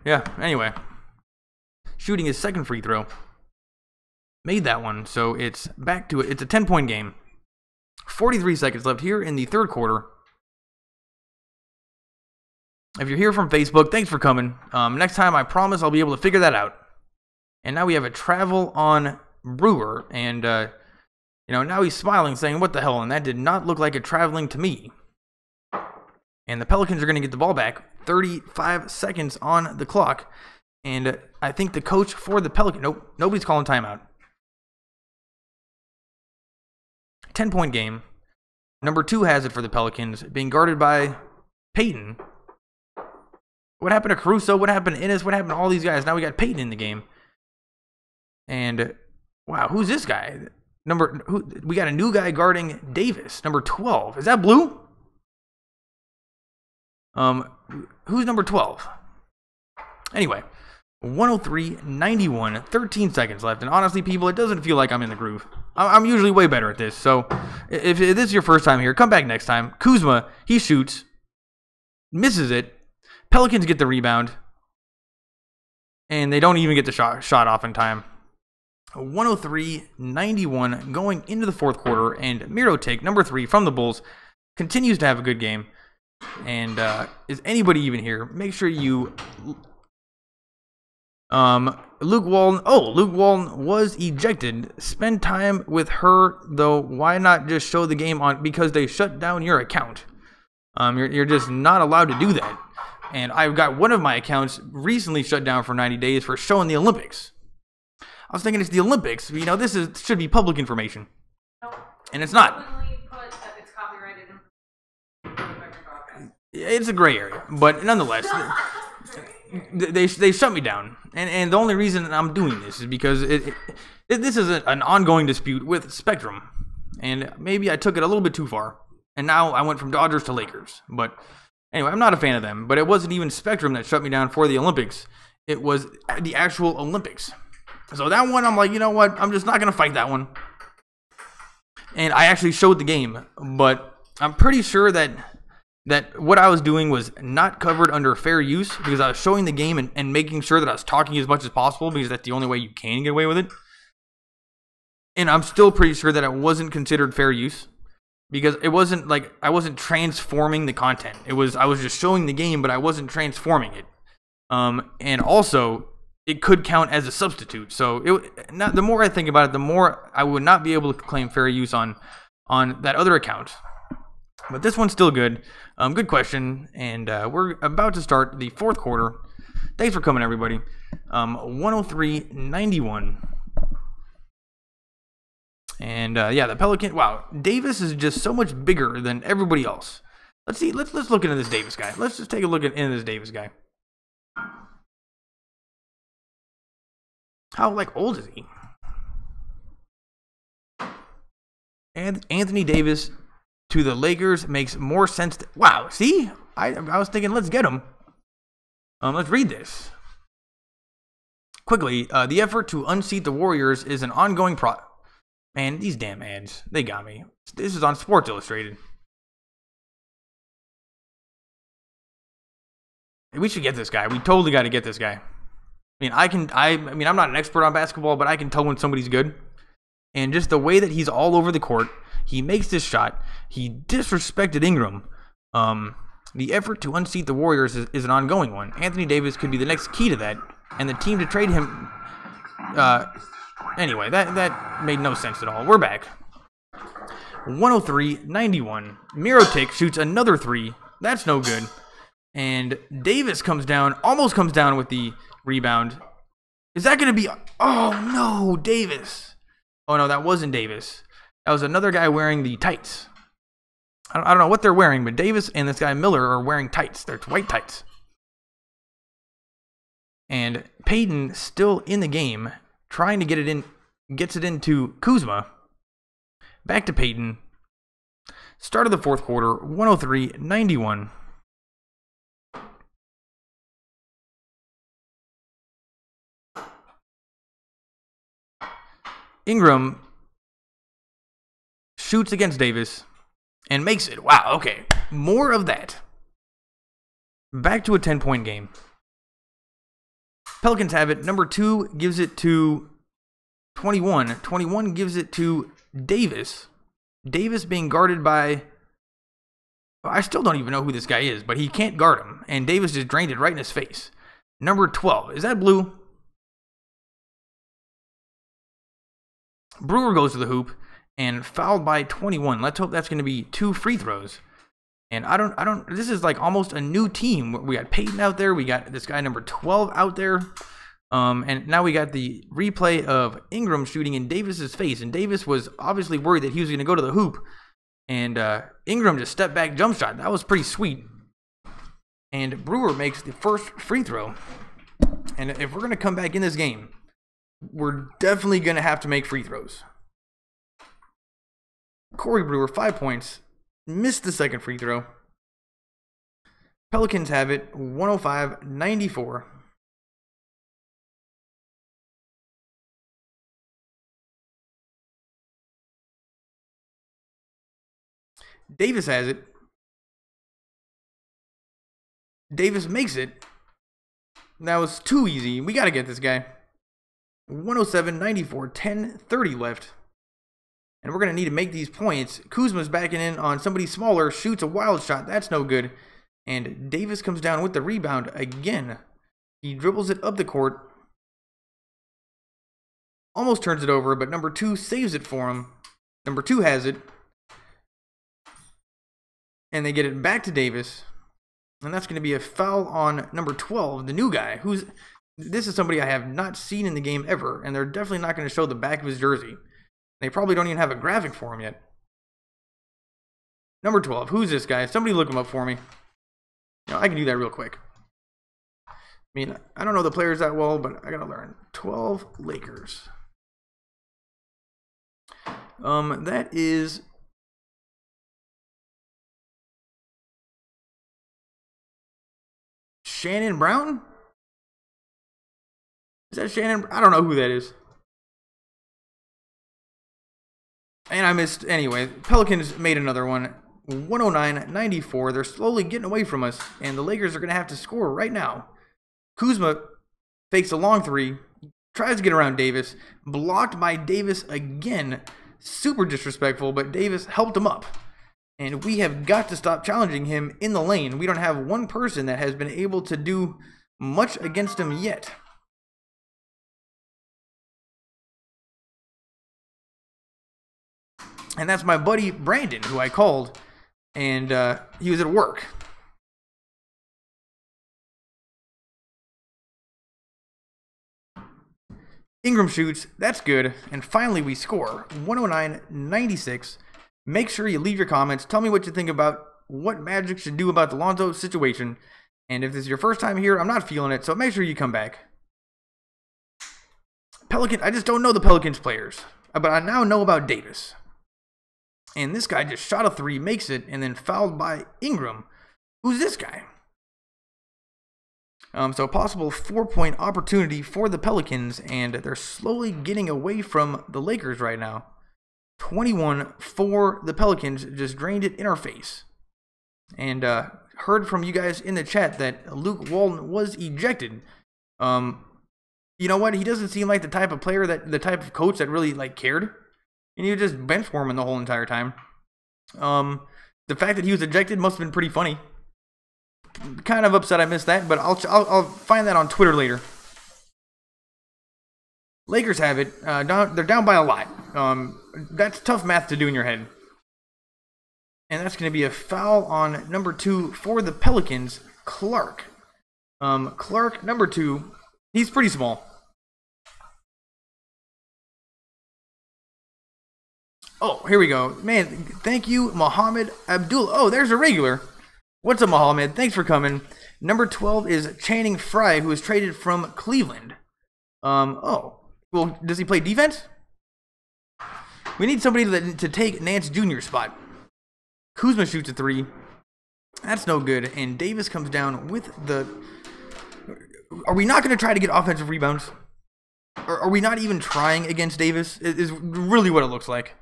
Speaker 1: Yeah, anyway. Shooting his second free throw. Made that one, so it's back to it. It's a 10-point game. 43 seconds left here in the third quarter. If you're here from Facebook, thanks for coming. Next time, I promise I'll be able to figure that out. And now we have a travel on Brewer. And, now he's smiling, saying, what the hell? And that did not look like a traveling to me. And the Pelicans are going to get the ball back. 35 seconds on the clock. And I think the coach for the Pelicans... Nope, nobody's calling timeout. 10-point game. Number 2 has it for the Pelicans, being guarded by Peyton. What happened to Caruso? What happened to Ennis? What happened to all these guys? Now we got Peyton in the game. And, wow, who's this guy? We got a new guy guarding Davis, number 12. Is that Blue? Who's number 12? Anyway, 103-91, 13 seconds left. And honestly, people, it doesn't feel like I'm in the groove. I'm usually way better at this. So if this is your first time here, come back next time. Kuzma, he shoots. Misses it. Pelicans get the rebound. And they don't even get the shot off in time. 103-91 going into the fourth quarter. And Mirotic, number 3 from the Bulls, continues to have a good game. And is anybody even here? Make sure you... Luke Walton was ejected. Spend time with her, though. Why not just show the game on? Because they shut down your account. You're just not allowed to do that. And I've got one of my accounts recently shut down for 90 days for showing the Olympics. I was thinking it's the Olympics. This should be public information. Nope. And it's not.
Speaker 2: It's copyrighted.
Speaker 1: It's a gray area, but nonetheless. they shut me down, and the only reason I'm doing this is because this is an ongoing dispute with Spectrum, and maybe I took it a little bit too far, and now I went from Dodgers to Lakers. But anyway, I'm not a fan of them, but it wasn't even Spectrum that shut me down for the Olympics. It was the actual Olympics. So that one, I'm like, you know what? I'm just not going to fight that one. And I actually showed the game, but I'm pretty sure that what I was doing was not covered under fair use, because I was showing the game and making sure that I was talking as much as possible, because that's the only way you can get away with it. And I'm still pretty sure that it wasn't considered fair use, because it wasn't like I wasn't transforming the content. I was just showing the game, but I wasn't transforming it. And also, it could count as a substitute. So the more I think about it, the more I would not be able to claim fair use on that other account. But this one's still good. Good question. And we're about to start the fourth quarter. Thanks for coming, everybody. 103-91. And yeah, the Pelican. Wow, Davis is just so much bigger than everybody else. Let's see. Let's look into this Davis guy. Let's just take a look into this Davis guy. How old is he? And Anthony Davis to the Lakers makes more sense. Wow, see? I was thinking, let's get him. Let's read this. Quickly, the effort to unseat the Warriors is an ongoing Man, these damn ads, they got me. This is on Sports Illustrated. We should get this guy. We totally got to get this guy. I mean, I'm not an expert on basketball, but I can tell when somebody's good. And just the way that he's all over the court, he makes this shot. He disrespected Ingram. The effort to unseat the Warriors is an ongoing one. Anthony Davis could be the next key to that, and the team to trade him. Anyway, that made no sense at all. We're back. 103-91. Mirotic shoots another three. That's no good. And Davis comes down, almost comes down with the rebound. Is that going to be... Oh, no, Davis. Oh, no, that wasn't Davis. That was another guy wearing the tights. I don't know what they're wearing, but Davis and this guy Miller are wearing tights. They're white tights. And Payton still in the game, trying to get it in, gets it into Kuzma. Back to Payton. Start of the fourth quarter, 103-91. Ingram shoots against Davis and makes it. Wow, okay. More of that. Back to a 10-point game. Pelicans have it. Number 2 gives it to 21. 21 gives it to Davis. Davis being guarded by... I still don't even know who this guy is, but he can't guard him. And Davis just drained it right in his face. Number 12. Is that Blue? Brewer goes to the hoop and fouled by 21. Let's hope that's going to be 2 free throws. And I don't, this is like almost a new team. We got Payton out there. We got this guy number 12 out there. And now we got the replay of Ingram shooting in Davis's face. And Davis was obviously worried that he was going to go to the hoop. And Ingram just stepped back jump shot. That was pretty sweet. And Brewer makes the first free throw. And if we're going to come back in this game, we're definitely going to have to make free throws. Corey Brewer, 5 points. Missed the second free throw. Pelicans have it, 105-94. Davis has it. Davis makes it. That was too easy. We got to get this guy. 107-94, 10:30 left. And we're going to need to make these points. Kuzma's backing in on somebody smaller, shoots a wild shot. That's no good. And Davis comes down with the rebound again. He dribbles it up the court. Almost turns it over, but number 2 saves it for him. Number 2 has it. And they get it back to Davis. And that's going to be a foul on number 12, the new guy, who's... This is somebody I have not seen in the game ever, and they're definitely not going to show the back of his jersey. They probably don't even have a graphic for him yet. Number 12, who's this guy? Somebody look him up for me. I can do that real quick. mean, I don't know the players that well, but I gotta learn. 12 Lakers. That is Shannon Brown? Is that Shannon? I don't know who that is. And I missed, anyway, Pelicans made another one, 109-94. They're slowly getting away from us, and the Lakers are going to have to score right now. Kuzma fakes a long three, tries to get around Davis, blocked by Davis again. Super disrespectful, but Davis helped him up. And we have got to stop challenging him in the lane. We don't have one person that has been able to do much against him yet. And that's my buddy Brandon, who I called, and he was at work. Ingram shoots, that's good, and finally we score, 109-96. Make sure you leave your comments, tell me what you think about what Magic should do about the Lonzo situation, and if this is your first time here, I'm not feeling it, so make sure you come back. I just don't know the Pelicans players, but I now know about Davis. And this guy just shot a three, makes it, and then fouled by Ingram. Who's this guy? So a possible 4-point opportunity for the Pelicans, and they're slowly getting away from the Lakers right now. 21 for the Pelicans, just drained it in our face. And heard from you guys in the chat that Luke Walton was ejected. You know what? He doesn't seem like the type of player, the type of coach that really cared. And he was just bench warming the whole entire time. The fact that he was ejected must have been pretty funny. Kind of upset I missed that, but I'll find that on Twitter later. Lakers have it. They're down by a lot. That's tough math to do in your head. And that's going to be a foul on number 2 for the Pelicans, Clark. Clark, number 2. He's pretty small. Oh, here we go. Man, thank you, Mohammed Abdul. Oh, there's a regular. What's up, Mohammed? Thanks for coming. Number 12 is Channing Frye, who was traded from Cleveland. Oh. Well, does he play defense? We need somebody to take Nance Jr.'s spot. Kuzma shoots a 3. That's no good. And Davis comes down with the... Are we not going to try to get offensive rebounds? Or are we not even trying against Davis? Is really what it looks like.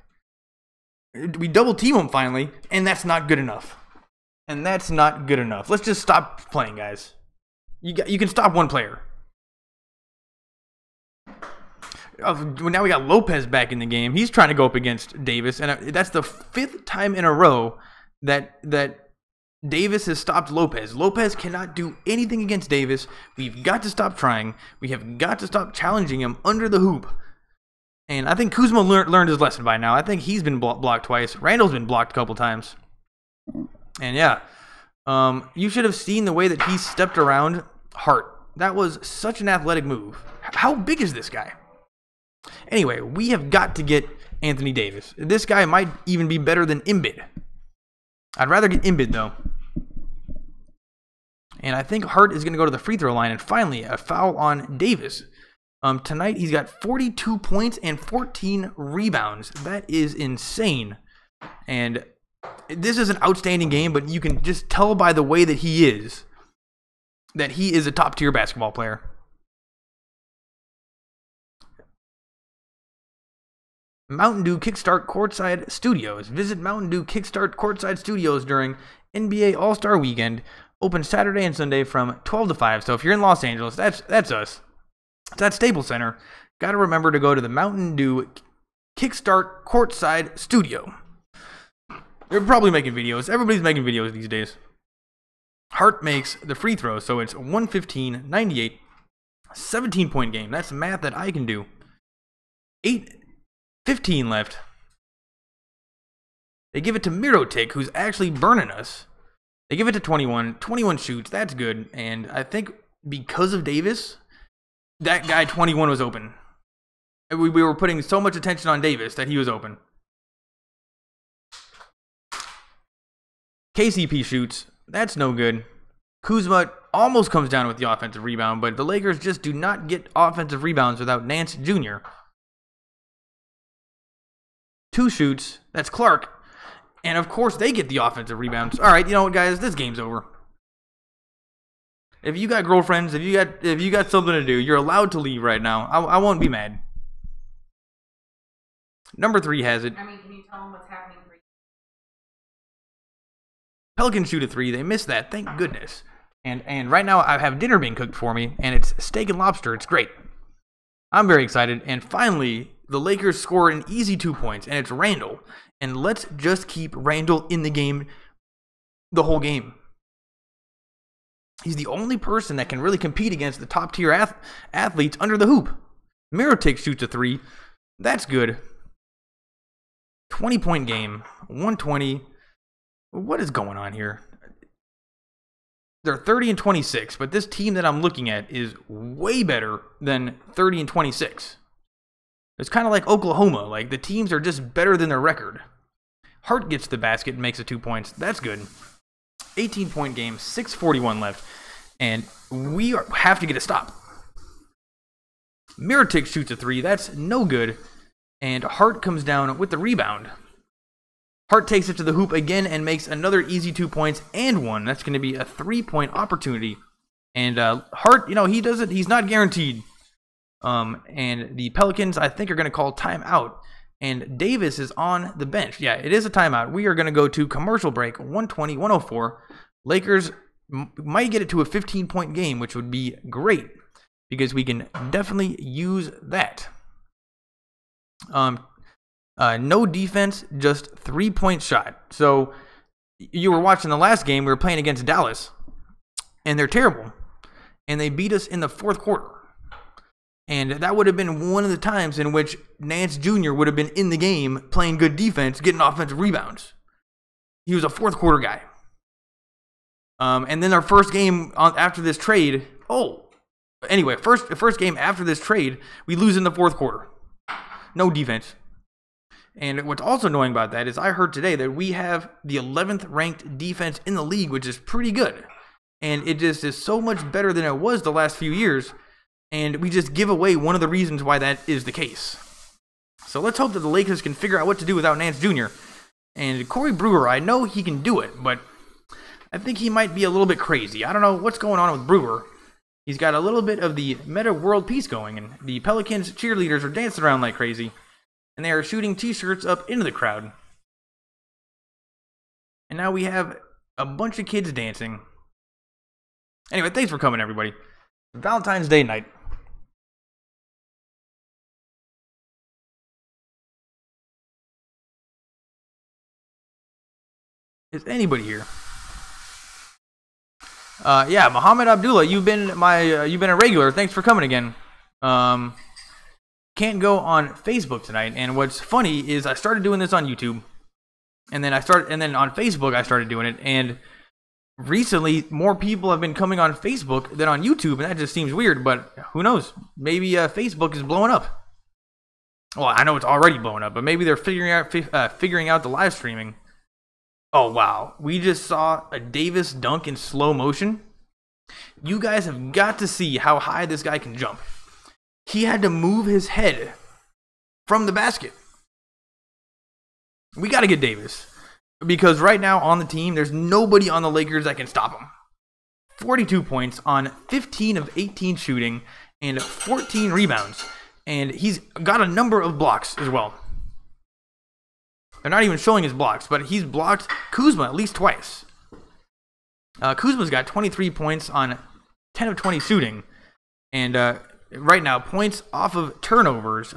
Speaker 1: We double team him finally, and that's not good enough. And that's not good enough. Let's just stop playing, guys. You can stop one player. Now we got Lopez back in the game. He's trying to go up against Davis, and that's the 5th time in a row that Davis has stopped Lopez. Lopez cannot do anything against Davis. We've got to stop trying. We have got to stop challenging him under the hoop. And I think Kuzma learned his lesson by now. I think he's been blocked twice. Randall's been blocked a couple times. And yeah, you should have seen the way that he stepped around Hart. That was such an athletic move. How big is this guy? Anyway, we have got to get Anthony Davis. This guy might even be better than Embiid. I'd rather get Embiid, though. And I think Hart is going to go to the free throw line. And finally, a foul on Davis. Tonight, he's got 42 points and 14 rebounds. That is insane. And this is an outstanding game, but you can just tell by the way that he is a top-tier basketball player. Mountain Dew Kickstart Courtside Studios. Visit Mountain Dew Kickstart Courtside Studios during NBA All-Star Weekend. Open Saturday and Sunday from 12 to 5. So if you're in Los Angeles, that's us. It's at Staples Center. Got to remember to go to the Mountain Dew Kickstart Courtside Studio. They're probably making videos. Everybody's making videos these days. Hart makes the free throw, so it's 115-98. 17-point game. That's math that I can do. 15 left. They give it to Mirotic, who's actually burning us. They give it to 21. 21 shoots. That's good. And I think because of Davis, that guy 21 was open. We were putting so much attention on Davis that he was open. KCP shoots. That's no good. Kuzma almost comes down with the offensive rebound, but the Lakers just do not get offensive rebounds without Nance Jr. 2 shoots. That's Clark. And of course, they get the offensive rebounds. All right, you know what, guys? This game's over. If you got girlfriends, if you got something to do, you're allowed to leave right now. I won't be mad. Number 3 has it.
Speaker 2: I mean, can you tell them what's happening for you?
Speaker 1: Pelicans shoot a 3. They missed that. Thank goodness. And right now I have dinner being cooked for me, and it's steak and lobster. It's great. I'm very excited. And finally, the Lakers score an easy 2 points, and it's Randall. And let's just keep Randall in the game the whole game. He's the only person that can really compete against the top-tier athletes under the hoop. Mirotic shoots a 3. That's good. 20-point game. 120. What is going on here? They're 30 and 26, but this team that I'm looking at is way better than 30 and 26. It's kind of like Oklahoma. Like, the teams are just better than their record. Hart gets the basket and makes it 2 points. That's good. 18-point game, 6:41 left. And we have to get a stop. Mirotic shoots a 3. That's no good. And Hart comes down with the rebound. Hart takes it to the hoop again and makes another easy 2 points and 1. That's going to be a 3-point opportunity. And Hart, you know, he's not guaranteed. And the Pelicans, I think, are going to call timeout. And Davis is on the bench. Yeah, it is a timeout. We are going to go to commercial break, 120-104. Lakers might get it to a 15-point game, which would be great because we can definitely use that. No defense, just 3-point shot. So you were watching the last game. We were playing against Dallas, and they're terrible. And they beat us in the fourth quarter. And that would have been one of the times in which Nance Jr. would have been in the game playing good defense, getting offensive rebounds. He was a fourth quarter guy. And then our first game after this trade, first game after this trade, we lose in the fourth quarter. No defense. And what's also annoying about that is I heard today that we have the 11th ranked defense in the league, which is pretty good. And it just is so much better than it was the last few years. And we just give away one of the reasons why that is the case. So let's hope that the Lakers can figure out what to do without Nance Jr. And Corey Brewer, I know he can do it, but I think he might be a little bit crazy. I don't know what's going on with Brewer. He's got a little bit of the meta world peace going, and the Pelicans cheerleaders are dancing around like crazy. And they are shooting t-shirts up into the crowd. And now we have a bunch of kids dancing. Anyway, thanks for coming, everybody. Valentine's Day night. Is anybody here? Yeah, Muhammad Abdullah, you've been a regular. Thanks for coming again. Can't go on Facebook tonight, and what's funny is I started doing this on YouTube, and then on Facebook I started doing it, and recently more people have been coming on Facebook than on YouTube, and that just seems weird. But who knows? Maybe Facebook is blowing up. Well, I know it's already blowing up, but maybe they're figuring out the live streaming. Oh wow, we just saw a Davis dunk in slow motion. You guys have got to see how high this guy can jump. He had to move his head from the basket. We got to get Davis. Because right now on the team, there's nobody on the Lakers that can stop him. 42 points on 15 of 18 shooting and 14 rebounds. And he's got a number of blocks as well. They're not even showing his blocks, but he's blocked Kuzma at least twice. Kuzma's got 23 points on 10 of 20 shooting. And right now, points off of turnovers.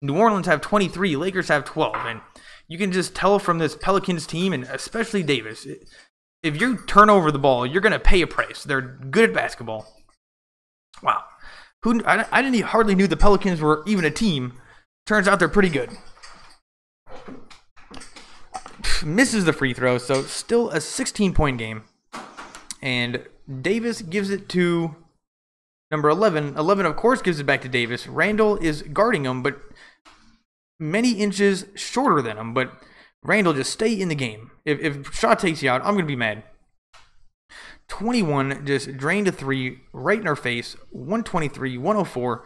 Speaker 1: New Orleans have 23, Lakers have 12. And you can just tell from this Pelicans team, and especially Davis, if you turn over the ball, you're going to pay a price. They're good at basketball. Wow. I didn't hardly knew the Pelicans were even a team. Turns out they're pretty good. Misses the free throw, so still a 16-point game. And Davis gives it to number 11. 11, of course, gives it back to Davis. Randall is guarding him, but many inches shorter than him. But Randall just stay in the game. If Shaw takes you out, I'm going to be mad. 21 just drained a three right in our face, 123, 104.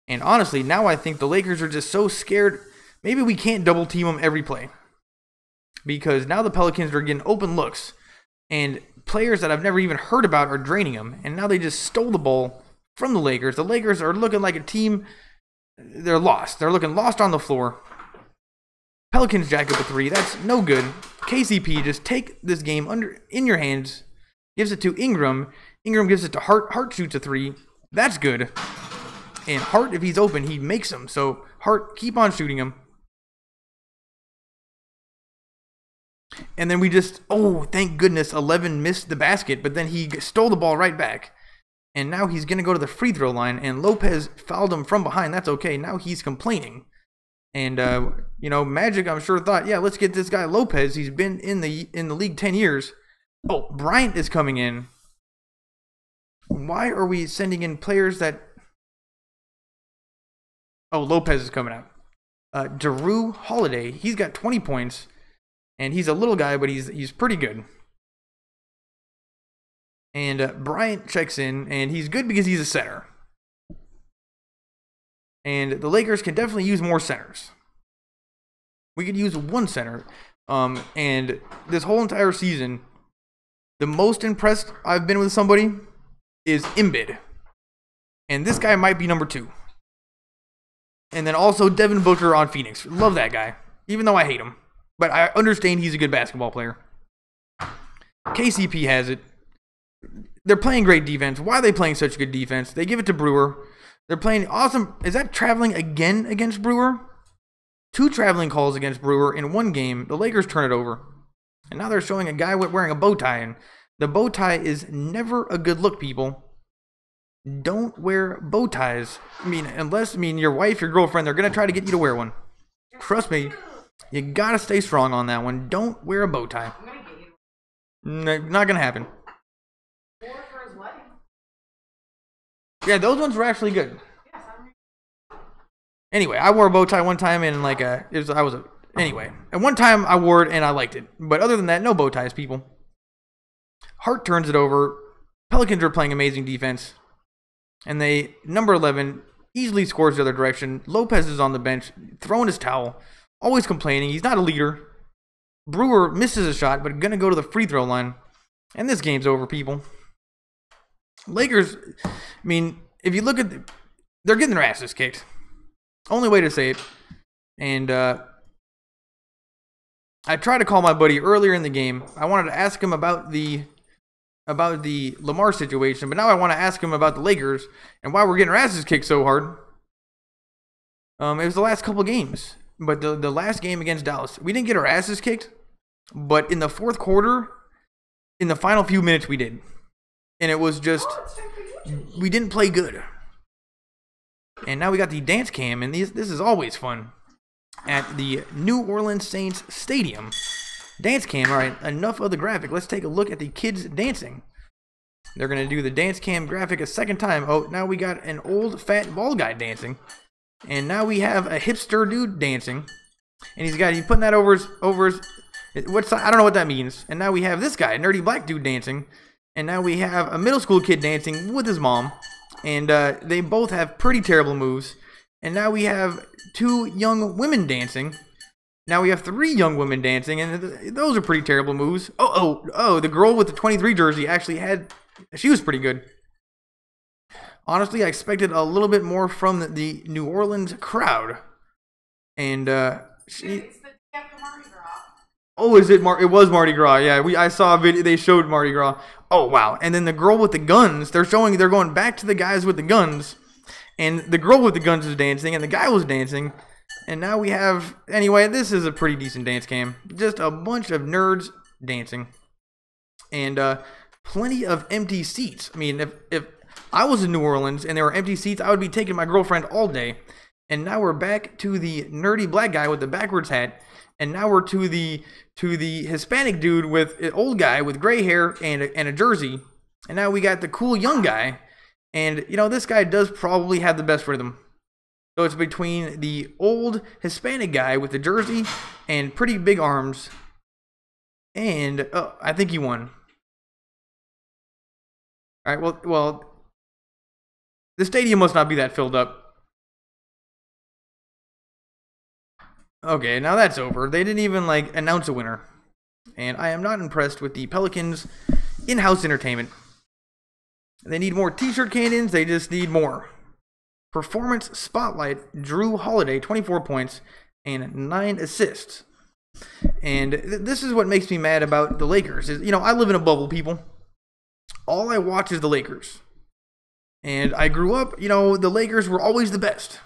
Speaker 1: And honestly, now I think the Lakers are just so scared. Maybe we can't double team them every play. Because now the Pelicans are getting open looks. And players that I've never even heard about are draining them. And now they just stole the ball from the Lakers. The Lakers are looking like a team. They're lost. They're looking lost on the floor. Pelicans jack up a three. That's no good. KCP just take this game in your hands. Gives it to Ingram. Ingram gives it to Hart. Hart shoots a three. That's good. And Hart, if he's open, he makes them. So Hart, keep on shooting him. And then we just, oh, thank goodness, 11 missed the basket, but then he stole the ball right back. And now he's going to go to the free throw line, and Lopez fouled him from behind. That's okay. Now he's complaining. And, you know, Magic, I'm sure, thought, yeah, let's get this guy Lopez. He's been in the league 10 years. Oh, Bryant is coming in. Why are we sending in players that... Oh, Lopez is coming out. Drew Holiday, he's got 20 points. And he's a little guy, but he's pretty good. And Bryant checks in, and he's good because he's a center. And the Lakers can definitely use more centers. We could use one center. And this whole entire season, the most impressed I've been with somebody is Embiid. And this guy might be number 2. And then also Devin Booker on Phoenix. Love that guy, even though I hate him. But I understand he's a good basketball player. KCP has it. They're playing great defense. Why are they playing such good defense? They give it to Brewer. They're playing awesome. Is that traveling again against Brewer? 2 traveling calls against Brewer in one game. The Lakers turn it over. And now they're showing a guy wearing a bow tie. And the bow tie is never a good look, people. Don't wear bow ties. Unless your wife, your girlfriend, they're going to try to get you to wear one. Trust me. You gotta stay strong on that one. Don't wear a bow tie.
Speaker 2: I'm gonna get you.
Speaker 1: Not gonna happen.
Speaker 2: Or for his wedding.
Speaker 1: Yeah, those ones were actually good.
Speaker 2: Yes,
Speaker 1: Anyway, I wore a bow tie one time and anyway. And one time I wore it and I liked it. But other than that, no bow ties, people. Hart turns it over. Pelicans are playing amazing defense. And number 11, easily scores the other direction. Lopez is on the bench, throwing his towel. Always complaining. He's not a leader. Brewer misses a shot, but going to go to the free throw line. And this game's over, people. Lakers, if you look at... they're getting their asses kicked. Only way to say it. And I tried to call my buddy earlier in the game. I wanted to ask him about the Lamar situation, but now I want to ask him about the Lakers and why we're getting our asses kicked so hard. It was the last couple games. But the last game against Dallas, we didn't get our asses kicked. But in the fourth quarter, in the final few minutes, we did. And it was just, we didn't play good. And now we got the dance cam, and this is always fun. At the New Orleans Saints Stadium. Dance cam, all right, enough of the graphic. Let's take a look at the kids dancing. They're going to do the dance cam graphic a second time. Oh, now we got an old fat bald guy dancing. And now we have a hipster dude dancing. And he's putting that over his I don't know what that means. And now we have this guy, nerdy black dude dancing. And now we have a middle school kid dancing with his mom. And they both have pretty terrible moves. And now we have 2 young women dancing. Now we have 3 young women dancing. And those are pretty terrible moves. Oh, the girl with the 23 jersey actually she was pretty good. Honestly, I expected a little bit more from the New Orleans crowd. And
Speaker 2: It's the day after Mardi Gras.
Speaker 1: Oh, it was Mardi Gras. Yeah, I saw a video. They showed Mardi Gras. Oh, wow. And then the girl with the guns, they're going back to the guys with the guns. And the girl with the guns was dancing, and the guy was dancing. And now we have... Anyway, this is a pretty decent dance cam. Just a bunch of nerds dancing. And plenty of empty seats. If I was in New Orleans and there were empty seats, I would be taking my girlfriend all day. And now we're back to the nerdy black guy with the backwards hat. And now we're to the Hispanic dude with an old guy with gray hair and a jersey. And now we got the cool young guy. And, this guy does probably have the best rhythm. So it's between the old Hispanic guy with the jersey and pretty big arms. And I think he won. All right, well, the stadium must not be that filled up. Okay, now that's over. They didn't even, like, announce a winner. And I am not impressed with the Pelicans' in-house entertainment. They need more t-shirt cannons. They just need more. Performance Spotlight, Drew Holiday, 24 points and 9 assists. And this is what makes me mad about the Lakers. Is, you know, I live in a bubble, people. All I watch is the Lakers. And I grew up, you know, the Lakers were always the best.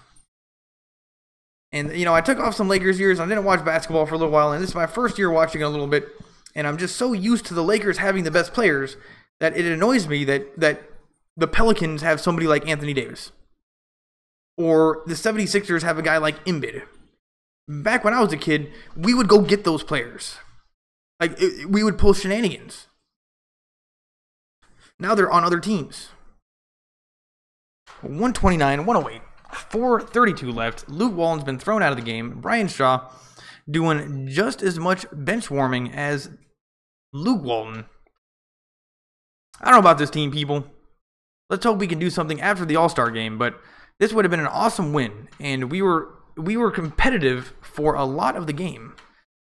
Speaker 1: And, you know, I took off some Lakers years. I didn't watch basketball for a little while. And this is my first year watching it a little bit. And I'm just so used to the Lakers having the best players that it annoys me that the Pelicans have somebody like Anthony Davis. Or the 76ers have a guy like Embiid. Back when I was a kid, we would go get those players. Like, we would pull shenanigans. Now they're on other teams. 129, 108. 4:32 left. Luke Walton's been thrown out of the game. Brian Shaw doing just as much bench warming as Luke Walton. I don't know about this team, people. Let's hope we can do something after the All-Star game, but this would have been an awesome win, and we were competitive for a lot of the game.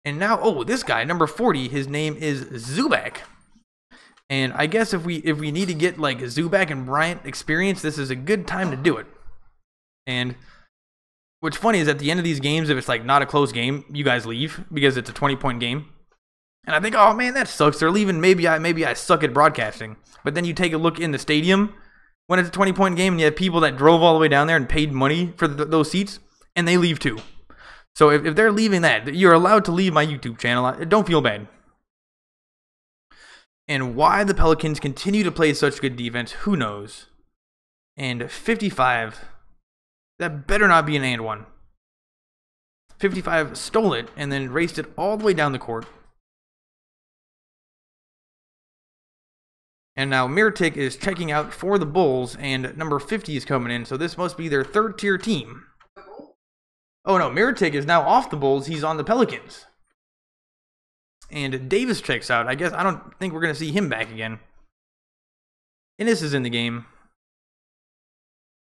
Speaker 1: And now, oh, this guy, number 40, his name is Zubac. And I guess if we need to get like Zubac and Bryant experience, this is a good time to do it. And what's funny is at the end of these games, if it's like not a close game, you guys leave because it's a 20-point game. And I think, oh man, that sucks. They're leaving. Maybe I suck at broadcasting. But then you take a look in the stadium when it's a 20-point game, and you have people that drove all the way down there and paid money for those seats, and they leave too. So if they're leaving that, you're allowed to leave my YouTube channel. Don't feel bad. And why the Pelicans continue to play such good defense, who knows? And 55, that better not be an and one. 55 stole it and then raced it all the way down the court. And now Mirotic is checking out for the Bulls, and number 50 is coming in, so this must be their third-tier team. Oh no, Mirotic is now off the Bulls. He's on the Pelicans. And Davis checks out. I don't think we're going to see him back again. Ennis is in the game.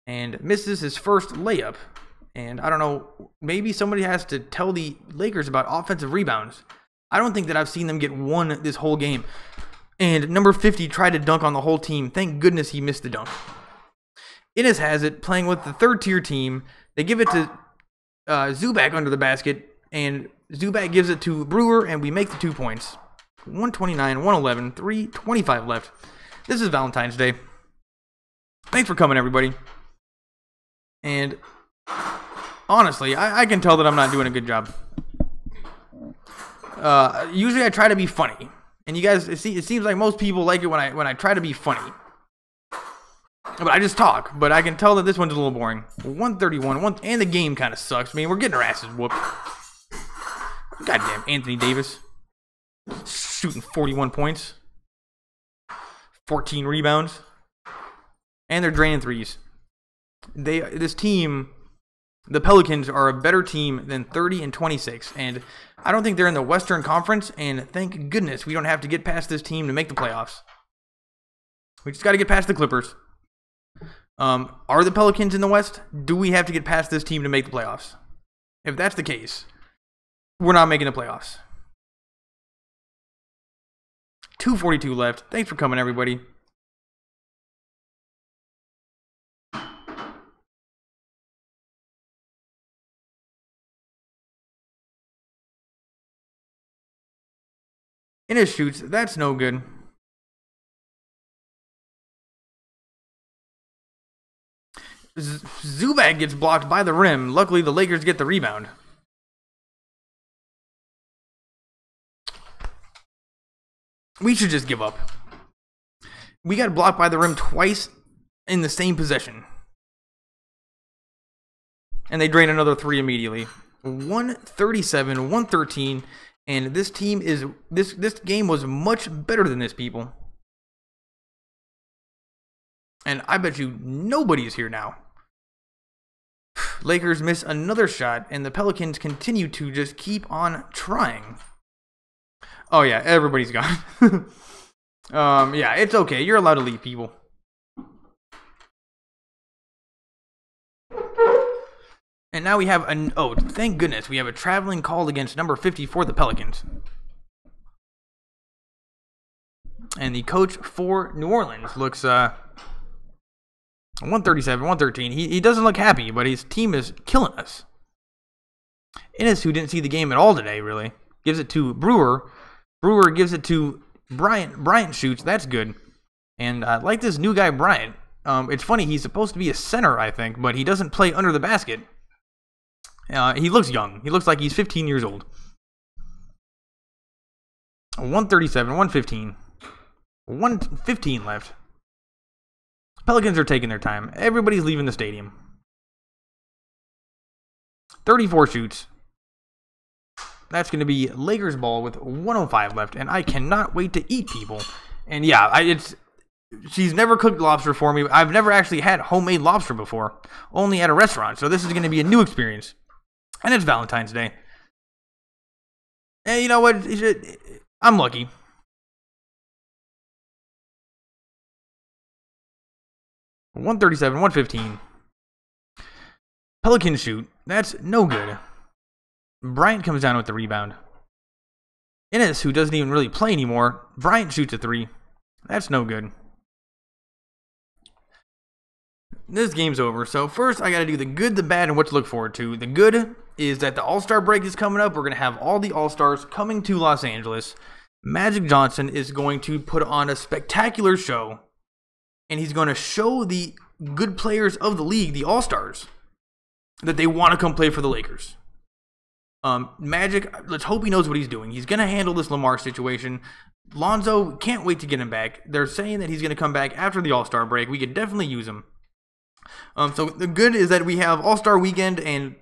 Speaker 1: And misses his first layup. And I don't know, maybe somebody has to tell the Lakers about offensive rebounds. I don't think that I've seen them get one this whole game. And number 50 tried to dunk on the whole team. Thank goodness he missed the dunk. Ennis has it, playing with the third-tier team. They give it to Zubac under the basket. And Zubac gives it to Brewer, and we make the 2 points. 129, 111, 3:25 left. This is Valentine's Day. Thanks for coming, everybody. And honestly, I can tell that I'm not doing a good job. Usually I try to be funny. And you guys, it seems like most people like it when I try to be funny. But I just talk. But I can tell that this one's a little boring. 131, and the game kind of sucks. I mean, we're getting our asses whooped. Goddamn, Anthony Davis. Shooting 41 points. 14 rebounds. And they're draining threes. This team, the Pelicans, are a better team than 30-26. And I don't think they're in the Western Conference. And thank goodness we don't have to get past this team to make the playoffs. We just got to get past the Clippers. Are the Pelicans in the West? Do we have to get past this team to make the playoffs? If that's the case, we're not making the playoffs. 2:42 left. Thanks for coming, everybody. Ennis shoots. That's no good. Zubac gets blocked by the rim. Luckily, the Lakers get the rebound. We should just give up. We got blocked by the rim twice in the same possession. And they drain another 3 immediately. 137, 113. And this team is... This game was much better than this, people. And I bet you nobody's here now. Lakers miss another shot, and the Pelicans continue to just keep on trying. Oh yeah, everybody's gone. Yeah, it's okay. You're allowed to leave, people. And now we have oh, thank goodness, we have a traveling call against number 50 for the Pelicans. And the coach for New Orleans looks 137, 113. He doesn't look happy, but his team is killing us. Ennis, who didn't see the game at all today, really, gives it to Brewer. Brewer gives it to Bryant. Bryant shoots. That's good. And I like this new guy, Bryant. It's funny. He's supposed to be a center, I think, but he doesn't play under the basket. He looks young. He looks like he's 15 years old. 137, 115. 115 left. Pelicans are taking their time. Everybody's leaving the stadium. 34 shoots. That's going to be Lakers ball with 105 left, and I cannot wait to eat people. And yeah, she's never cooked lobster for me. I've never actually had homemade lobster before, only at a restaurant. So this is going to be a new experience. And it's Valentine's Day. And you know what? I'm lucky. .137, 115. Pelicans shoot. That's no good. Bryant comes down with the rebound. Ennis, who doesn't even really play anymore, Bryant shoots a 3. That's no good. This game's over. So first, I got to do the good, the bad, and what to look forward to. The good is that the All-Star break is coming up. We're going to have all the All-Stars coming to Los Angeles. Magic Johnson is going to put on a spectacular show. And he's going to show the good players of the league, the All-Stars, that they want to come play for the Lakers. Magic, let's hope he knows what he's doing. He's going to handle this Lamar situation. Lonzo, can't wait to get him back. They're saying that he's going to come back after the All-Star break. We could definitely use him. So the good is that we have All-Star weekend, and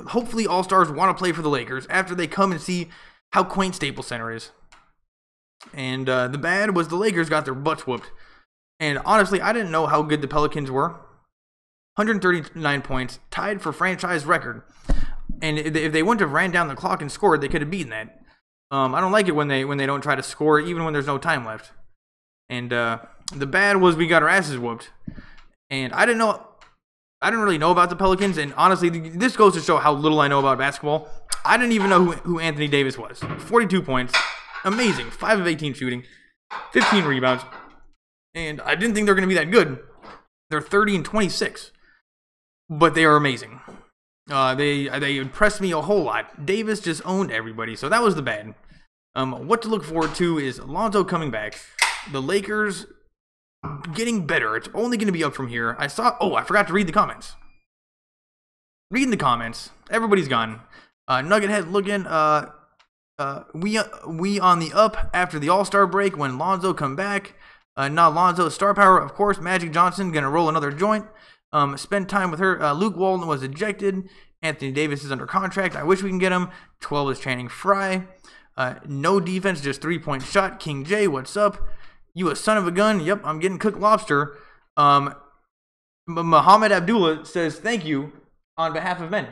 Speaker 1: hopefully All-Stars want to play for the Lakers after they come and see how quaint Staples Center is. And the bad was the Lakers got their butts whooped. And honestly, I didn't know how good the Pelicans were. 139 points, tied for franchise record. And if they wouldn't have ran down the clock and scored, they could have beaten that. I don't like it when they don't try to score, even when there's no time left. And the bad was we got our asses whooped. And I didn't really know about the Pelicans. And honestly, this goes to show how little I know about basketball. I didn't even know who Anthony Davis was. 42 points, amazing. 5 of 18 shooting, 15 rebounds. And I didn't think they were going to be that good. They're 30 and 26. But they are amazing. They impressed me a whole lot. Davis just owned everybody. So that was the bad. What to look forward to is Lonzo coming back. The Lakers getting better. It's only going to be up from here. I forgot to read the comments. Reading the comments. Everybody's gone. Nuggethead looking. We on the up after the All-Star break when Lonzo come back. Not Lonzo, star power, of course. Magic Johnson gonna roll another joint. Spend time with her. Luke Walton was ejected. Anthony Davis is under contract. I wish we can get him. 12 is Channing Frye. No defense, just 3-point shot. King J, what's up? You a son of a gun? Yep, I'm getting cooked lobster. Muhammad Abdullah says thank you on behalf of men.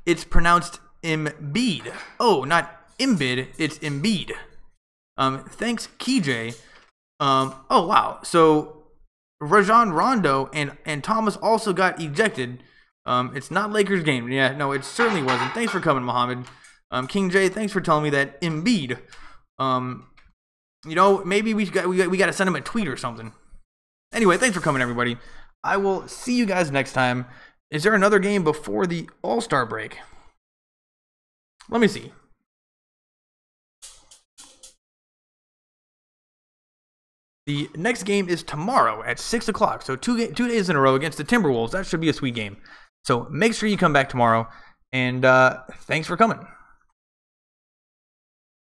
Speaker 1: It's pronounced Embiid. Oh, not Embiid. It's Embiid. Thanks, KJ. Oh, wow. So, Rajon Rondo and Thomas also got ejected. It's not Lakers game. Yeah, no, it certainly wasn't. Thanks for coming, Muhammad. King J, thanks for telling me that Embiid. You know, maybe we got to send him a tweet or something. Anyway, thanks for coming, everybody. I will see you guys next time. Is there another game before the All-Star break? Let me see. The next game is tomorrow at 6 o'clock. So two days in a row against the Timberwolves. That should be a sweet game. So make sure you come back tomorrow. And thanks for coming.